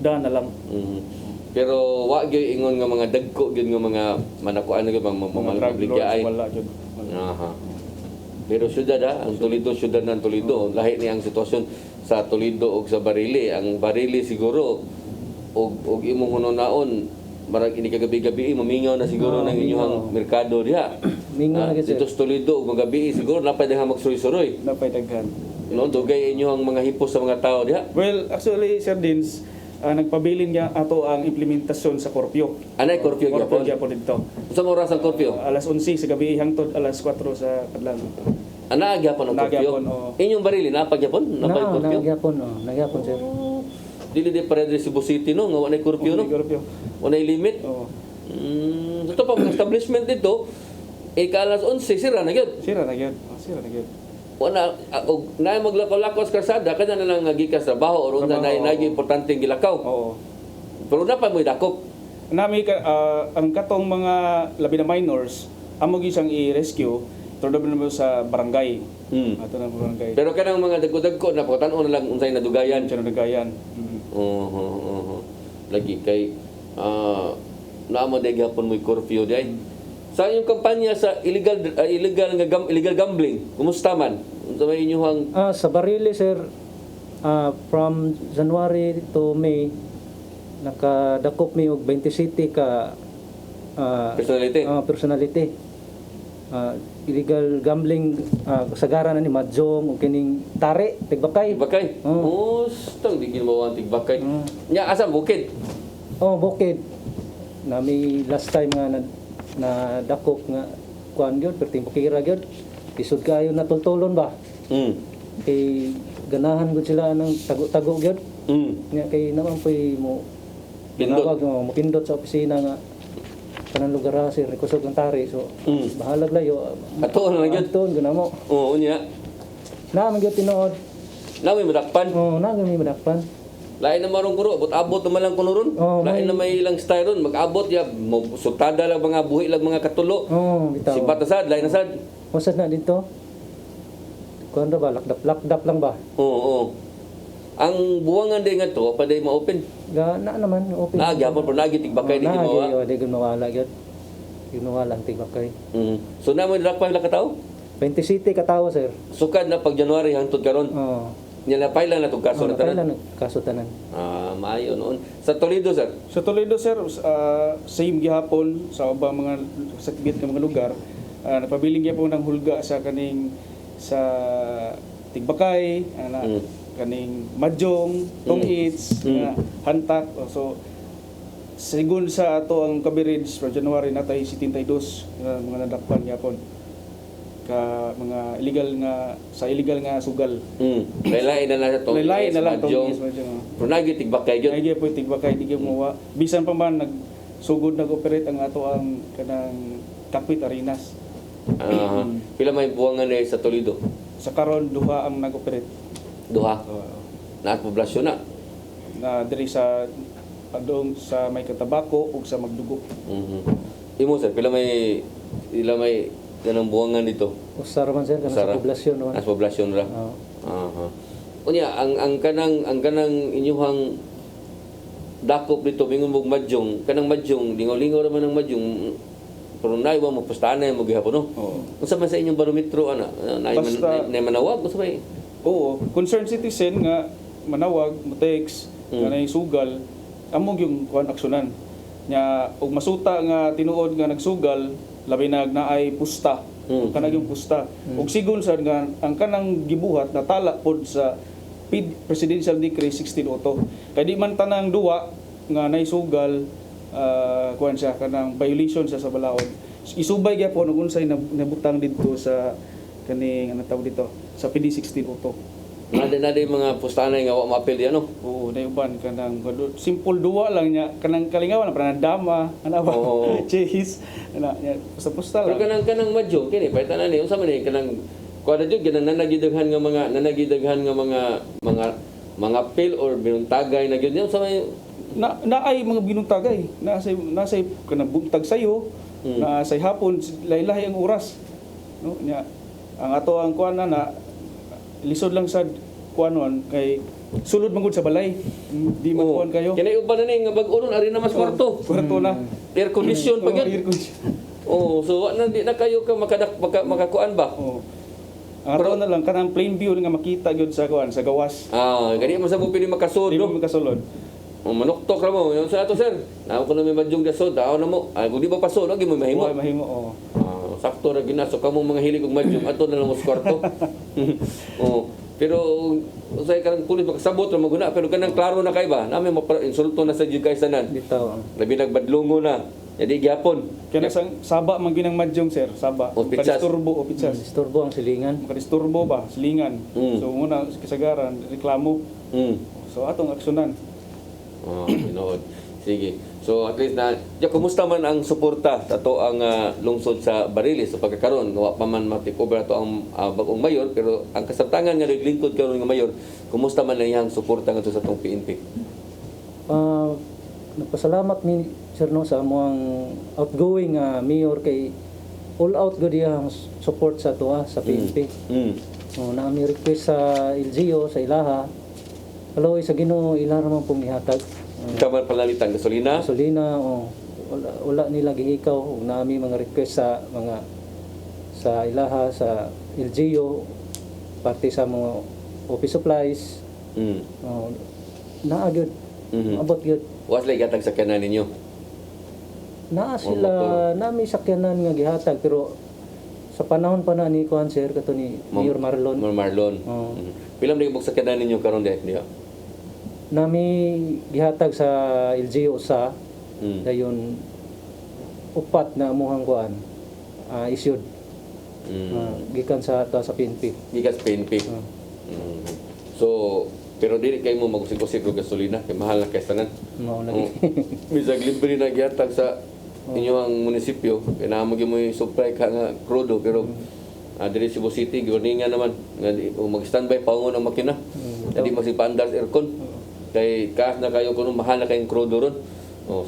Pero wa gyud ingon nga mga dagko gyud nga mga manakuan gyud mamamligya ay. Pero syudad ang Toledo syudad ng Toledo lahi ni ang sitwasyon sa Toledo ug sa Barili. Ang Barili siguro og imong hunonaon marag ini kagabi-gabi mamingaw na siguro ng inyong merkado diha. Dito sa Toledo ug magabi siguro napay daghan magsuroy-suroy. No, dugay inyong mga hipos sa mga tao diha. Well, actually Sir Dins, nagpabilin niya ato ang implementasyon sa korpyo. Anay korpyo gyapon dito. Unsa oras ang korpyo? Alas 11 sa gabi hangtod alas 4 sa adlaw. Ana gyapon ang korpyo. Inyong Barili napagyapon? Napay korpyo? Nagyapon sir. Dili di pare diri Cebu City no nga walay korpyo no. Walay limit. Ito pa mga establishment dito ika-alas 11 sira na gyud. Sira na gyud. Sira na gyud. Wala og naay maglakaw-lakaw sa kalsada kana na lang gikas trabaho or unsa Trabaho, naay oo. importante gilakaw. Oo. Pero na pa mo dakop. Nami ang katong mga labi na minors, amo gyud siyang i-rescue turdo na sa barangay. Ato na barangay. Pero kanang mga dagko-dagko na pagtan-on na lang unsay nadugayan. Siya nagayan. Oo. Lagi kay naamo day gapon mo curfew day. Sa inyong kampanya sa illegal gambling, kumusta man? Unsa may inyong Sa Barile, sir, from January to May, nakadakop mi og 27 ka personality? Personality. Illegal gambling, kasagaran na ni Madjong o kining tare, tigbakay. Tigbakay? Oh, stang di ginawa ang tigbakay. Nya asa bukid? Bukid. Nami last time nga na dakop nga kuan gyud perting pakira gyud. Isod kayo natultulon ba? Kay ganahan gud sila ng tago-tago gyud. Nya kay naman poy mo Pindot. mo pindot sa opisina nga kanang lugar ha sir rekusog ang tari so bahalag layo Atoon na gyud. atoon guna mo Oo nya. na man gyud tinuod Nawi madakpan. na gyud mi madakpan Lain na marong kuro, abot naman lang kuno ron. Lain na may ilang style ron, mag-abot ya, sultada lang mga buhi lang mga katulo. bitaw Si Batasad, lain na sad. usad na dito kuan ra ba lakdap lang ba Oo. Ang buwangan din nga to, pa day ma-open. na naman open Nagyapon po nagi tigbakay di mawa. di gyud mawala gyud gyud mawala ang tigbakay So na mo dakpan la katawo? 27 ka tawo sir Sukad na pag January hangtod karon. Nya na paila na tong kaso na tanan. kaso tanan Maayo noon. Sa Toledo sir. Sa Toledo sir, same gihapon sa ubang mga sakbit nga mga lugar, napabiling gyapon ng hulga sa kaning sa Tigbakay, kaning Madjong, Tongits, Hantak. So sigun sa ato ang coverage for January natay 72 mga nadakpan gyapon ka mga illegal nga sugal. Lain na sa to. Lain na lang Madjong. Pero nagi tigbakay gyud. Ay po tigbakay di gyud mo bisan pa man nagsugod nag-operate ang ato ang kanang Kapit Arenas. Pila may buwangan na sa Toledo? Sa karon duha ang nag-operate. Duha. Na poblasyon na. Na diri sa adong sa may katabako ug sa magdugo. Imo sir, pila may ganang buwangan dito? usar man sir kana sa poblasyon naman As poblasyon ra. Unya ang kanang inyuhang dakop dito mingon mog Madjong, kanang Madjong lingaw-lingaw naman ang Madjong. Pero naay mo pustahan mo gihapon no. Unsa man sa inyong barometro ana? Naay manawag unsa may? Oo, concerned citizen nga manawag, mo-text, kanay sugal, among yung kuan aksyonan. Nya og masuta nga tinuod nga nagsugal, labi na naay pusta. Kanang yung pusta. Ug sigon sad nga ang kanang gibuhat natala pod sa Presidential Decree 1602. Kay di man tanang duwa nga naisugal kuan siya kanang violation siya sa balaod. Isubay gyapon ug unsay nabutang didto sa kaning ano tawag dito sa PD 1602. Nada mga pustanay nga wa maapil di ano. Oo, uban kanang simple duwa lang nya kanang kalingawan para dama ana ba chase ana nya pusta Pero lang. kanang Madjong kini paitan ani unsa man ni kanang kuan jud kanang nanagidaghan nga mga pil or binuntagay na gyud unsa may Naay mga binuntagay, nasay kanang buntag sayo, nasay hapon lahi-lahi ang oras. No nya ang ato ang kuan na lisod lang sa kuanon kay sulod man gud sa balay. Di man kuan kayo. Kini uban na ni nga bag-o ron ari na mas kwarto. Kwarto na. Air condition pa gyud. Air condition. So wa na di na kayo ka makakuan ba? Ang ato na lang kanang plain view nga makita gyud sa kuan sa gawas. Gani man sa mo pili makasud. Di mo makasulod. Manuktok ra mo. Yung sa ato sir. Naako ko na may Madjong gasod, tao na mo. Kung di ba pasod, lagi mo mahimo. Mahimo. Sakto ra ginasok kamo mga hilig og Madjong ato na lang mo sa kwarto. Pero usay kanang pulis makasabot ra maguna pero kanang klaro na kay ba? Nami mo insulto na sa jud kay sanan. bitaw Labi nagbadlungo na. Jadi gyapon. Kaya sang saba man ginang Madjong sir, saba. Pitsas. Kadisturbo o pitsas. istorbo ang silingan Kadisturbo ba, silingan. So muna kasagaran reklamo. So atong aksyonan. Tinood. Sige. So at least na kumusta man ang suporta sa to ang lungsod sa Bariles sa pagkakaroon wa pa man matikover to ang bagong mayor pero ang kasabtangan nga naglingkod karon nga mayor kumusta man ang iyang suporta ngadto sa tong PNP? Nagpasalamat ni Sir no sa among outgoing mayor kay all out gud iyang support sa tuwa sa PNP. Na mi request sa LGU sa ilaha. Kaloy sa Ginoo ila naman pong ihatag. Kaman palalitan gasolina? Gasolina wala nila gihikaw ug nami mga request sa ilaha sa LGU pati sa mga office supplies. Naa gyud. Abot gyud. Was lay gatag sa kanan ninyo? Naa sila nami sakyanan nga gihatag pero sa panahon pa na ni kuan sir kato ni Mayor Marlon. Pila man gibok sa kanan ninyo karon diha? Nami gihatag sa LGU sa dayon upat na amuhang kuan issued gikan sa PNP. Gikan sa PNP. So pero dili kay mo magusik-usik og gasolina kay mahal na kay tanan. Mao lagi. Bisag libre na gihatag sa inyo ang munisipyo kay naa mo supply ka nga krudo pero diri Cebu City giwarningan naman nga mag-standby paungon ang makina. Dili magsipaandar aircon. Kay kaas na kayo kuno mahal na kayong krudo ron.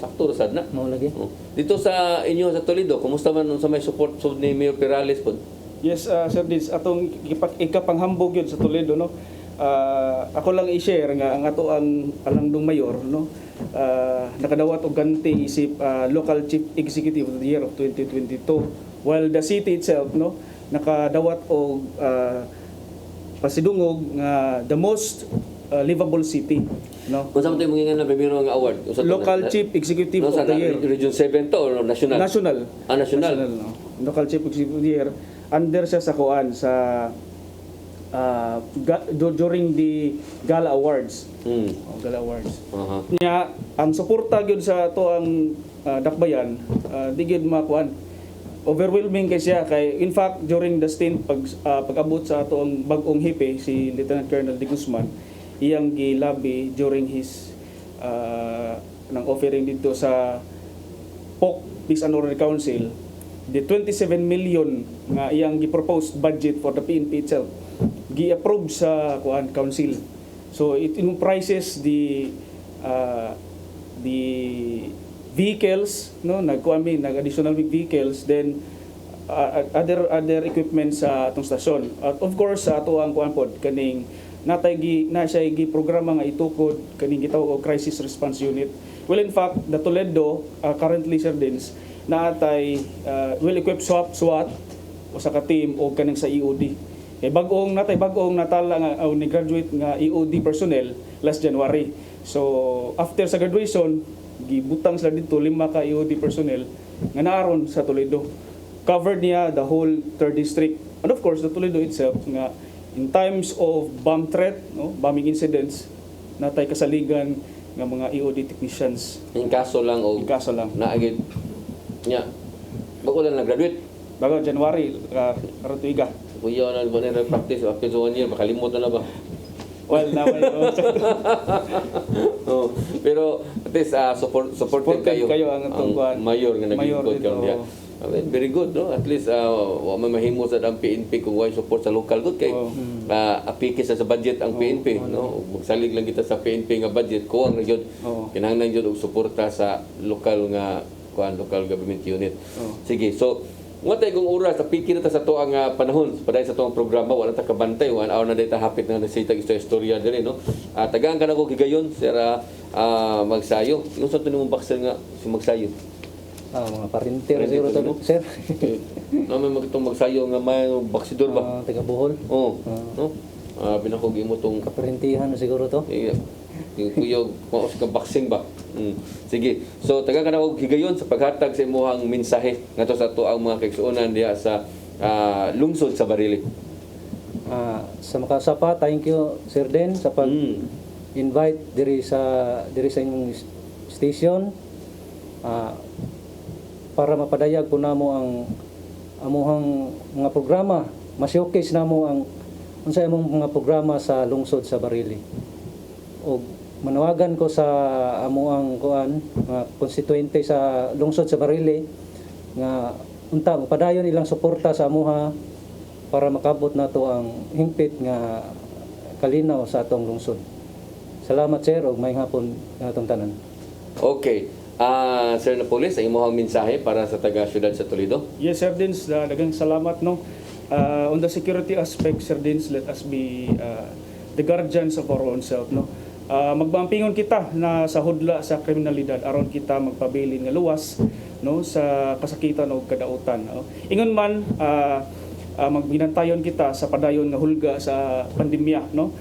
Sakto ra sad na. Mao lagi. Dito sa inyo sa Toledo, kumusta man sa may support ni Mayor Perales pod? Yes, Sir Diz, atong ikapanghambog yun sa Toledo, no? Ako lang i-share nga ang ato ang alandong mayor, no? Nakadawat og ganti isip local chief executive of the year of 2022 while the city itself, no, nakadawat og pasidungog nga the most livable city, no? Unsa man tay mangingan na primero nga award? Local chief executive of the year. Region 7 to or national? National. National. No? Local chief executive of the year under siya sa kuan sa during the Gala Awards. Gala Awards. Nya ang suporta gyud sa to ang dakbayan di gyud makuan. Overwhelming kay siya kay in fact during the stint pag-abot sa ato ang bag-ong hipe si Lieutenant Colonel De Guzman iyang gilabi during his nang offering dito sa POC Peace and Order Council the 27 million nga iyang gi-proposed budget for the PNP itself gi-approve sa kuan council. So it prices the vehicles, no, nag-additional vehicles, then other equipment sa atong stasyon. At of course sa ato ang kuan pod kaning na siya gi-programa nga itukod kaning gitawag og crisis response unit. Well, in fact, the Toledo currently Sir Dins naatay well-equipped SWAT usa ka team o kaning sa EOD. Kay bagong natala nga ni graduate nga EOD personnel last January. So after sa graduation gibutang sila dito 5 ka EOD personnel nga naaron sa Toledo. Covered niya the whole 3rd district and of course the Toledo itself nga in times of bomb threat, no, bombing incidents, natay kasaligan ng mga EOD technicians. In kaso lang o naagid nya bago lang nag-graduate bago January karatuiga. Kuya na ba na practice after 1 year makalimutan na ba? Well, na may pero at least supported kayo ang mayor nga nag-ikot karon diya. Very good, no? At least wa man mahimo sa ang PNP kung way support sa local good kay apiki sa budget ang PNP, no? Magsalig lang kita sa PNP nga budget kuwang ra gyud. Kinahanglan gyud og suporta sa local nga local government unit. Sige, so Nga tayo kung oras, napiki na ta sa to ang panahon, paday sa to ang programa, wala ta kabantay, 1 hour na dito hapit na nasitag istorya diri, no? Tagaan ka na ko gigayon, sir, magsayo. Yung sa tunong bakser nga, si magsayo. Mga parinter, siguro to, sir. May magitong magsayo nga may baksidor ba? Taga Bohol. Oo. No? Binakugi mo tong... Kaparintihan siguro to. Yung kuyog, maos kang boxing ba? Sige. So, taga ka na og higayon sa paghatag sa imuhang mensahe ngadto sa to ang mga kaigsuonan diha sa lungsod sa Barile. Sa makasapa, thank you Sir Den sa pag-invite diri sa inyong station para mapadayag po namo ang amuhang mga programa, ma-showcase namo ang unsay among mga programa sa lungsod sa Barile. O manawagan ko sa amuang kuan mga konstituente sa lungsod sa Barile nga unta padayon ilang suporta sa amuha para makabot nato ang hingpit nga kalinaw sa atong lungsod. Salamat sir ug maayong hapon atong tanan. Okay. Sir Napoles, ang imong mensahe para sa taga syudad sa Toledo? Yes, Sir Dins, daghang salamat, no. On the security aspect, Sir Dins, let us be the guardians of our own self, no. Magbampingon kita na sa hudla sa kriminalidad aron kita magpabilin nga luwas, no, sa kasakitan o kadautan, no. Ingon man magbinantayon kita sa padayon nga hulga sa pandemya, no.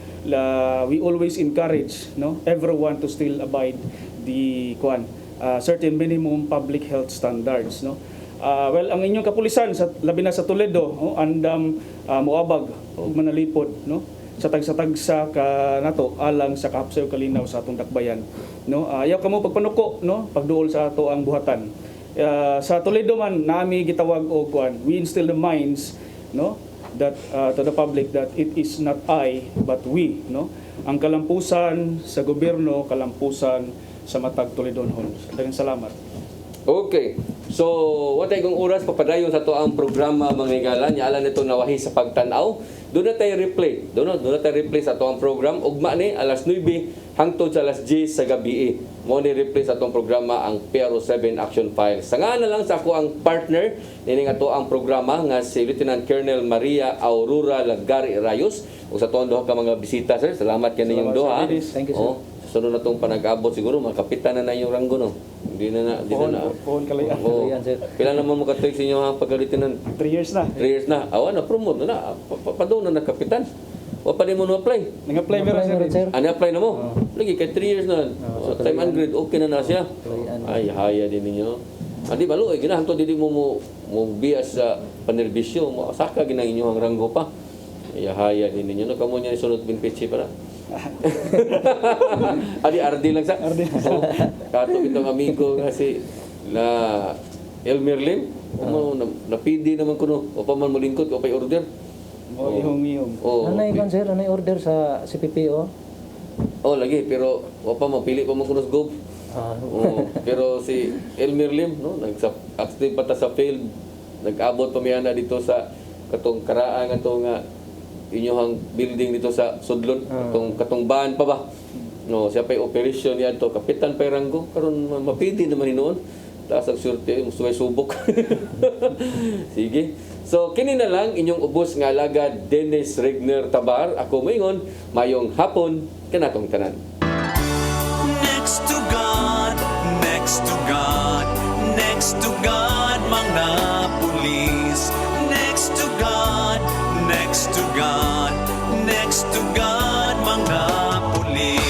We always encourage, no, everyone to still abide the certain minimum public health standards, no. Well, ang inyong kapulisan sa labi na sa Toledo, no, andam moabag ug manalipod, no, sa tagsa ka nato alang sa kapsayo kalinaw sa atong dakbayan, no. Ayaw kamo pagpanuko, no, pagduol sa ato ang buhatan. Sa Toledo man nami gitawag og we instill the minds, no, that to the public that it is not I but we, no. Ang kalampusan sa gobyerno, kalampusan sa matag Toledonhon. Daghang salamat. Okay. So, watay kong oras papadayon sa to ang programa mga higala. Alam nito nawahi sa pagtanaw. Doon na tayo replay. Doon na tayo replay sa to ang program. Ugma ni alas 9 hangtod sa alas 10 sa gabi. Mo ni replay sa atong programa ang PRO7 Action Files. Sanga na lang sa ako ang partner nini nga to ang programa nga si Lieutenant Colonel Maria Aurora Lagari Rayos. Ug sa tuong duha ka mga bisita, sir. Salamat kaninyong duha. Thank you, sir. Sunod na itong panag-abot siguro, mga kapitan na yung ranggo, no? Hindi na. Pohon kalayan. Oo. Kalayan, sir. Kailan naman makatuig sa inyo ang pagkalitin ng 3 years na. 3 years na? Awa na, promote na. Padoon na kapitan. O pa rin mo na-apply? Nag-apply meron, sir. Na-apply na mo? Lagi, kay 3 years na. Time and grade, okay na siya. Ay, haya din ninyo. Di ba, lo, ginahantod din mo bias sa panerbisyo. Saka ginang inyo ang ranggo pa. Ay, haya din ninyo. Kamu niya sunod binpichi para. RD lang sa kato itong amigo nga si na Elmer Lim napidi naman kuno o pa man molingkod o pay order mo ihong Anay kan sir, anay order sa CPPO? Lagi pero o pa mapili pa man kuno sa gob. Pero si Elmer Lim no nag-active pa ta sa field, nag-abot pa miya na dito sa katong karaan atong inyong building dito sa Sudlon, katong bahan pa ba? No, siya pa'y operation yan to, kapitan pa'y ranggo, karon mapidi naman noon. Taas ang surte, musuway subok. Sige. So, kini na lang inyong ubos nga alagad Dennis Regner Tabar. Ako moingon, mayong hapon, kanatong tanan. Next to God, next to God, next to God, mga pulis. Next to God, next to God, next to God, mga pulis.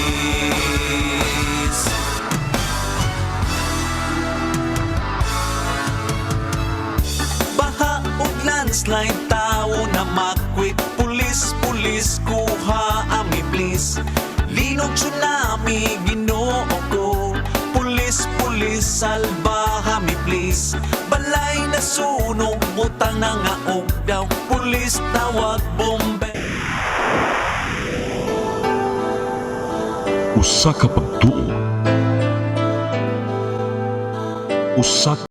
Baha o landslide, tao na makwit, pulis, pulis, kuha ami please. Linog tsunami, Ginoo ko, pulis, pulis, salba ami please. Balay na sunog, butang na nga daw, pulis, tawag, bombe. Usa ka pagtuo. Usa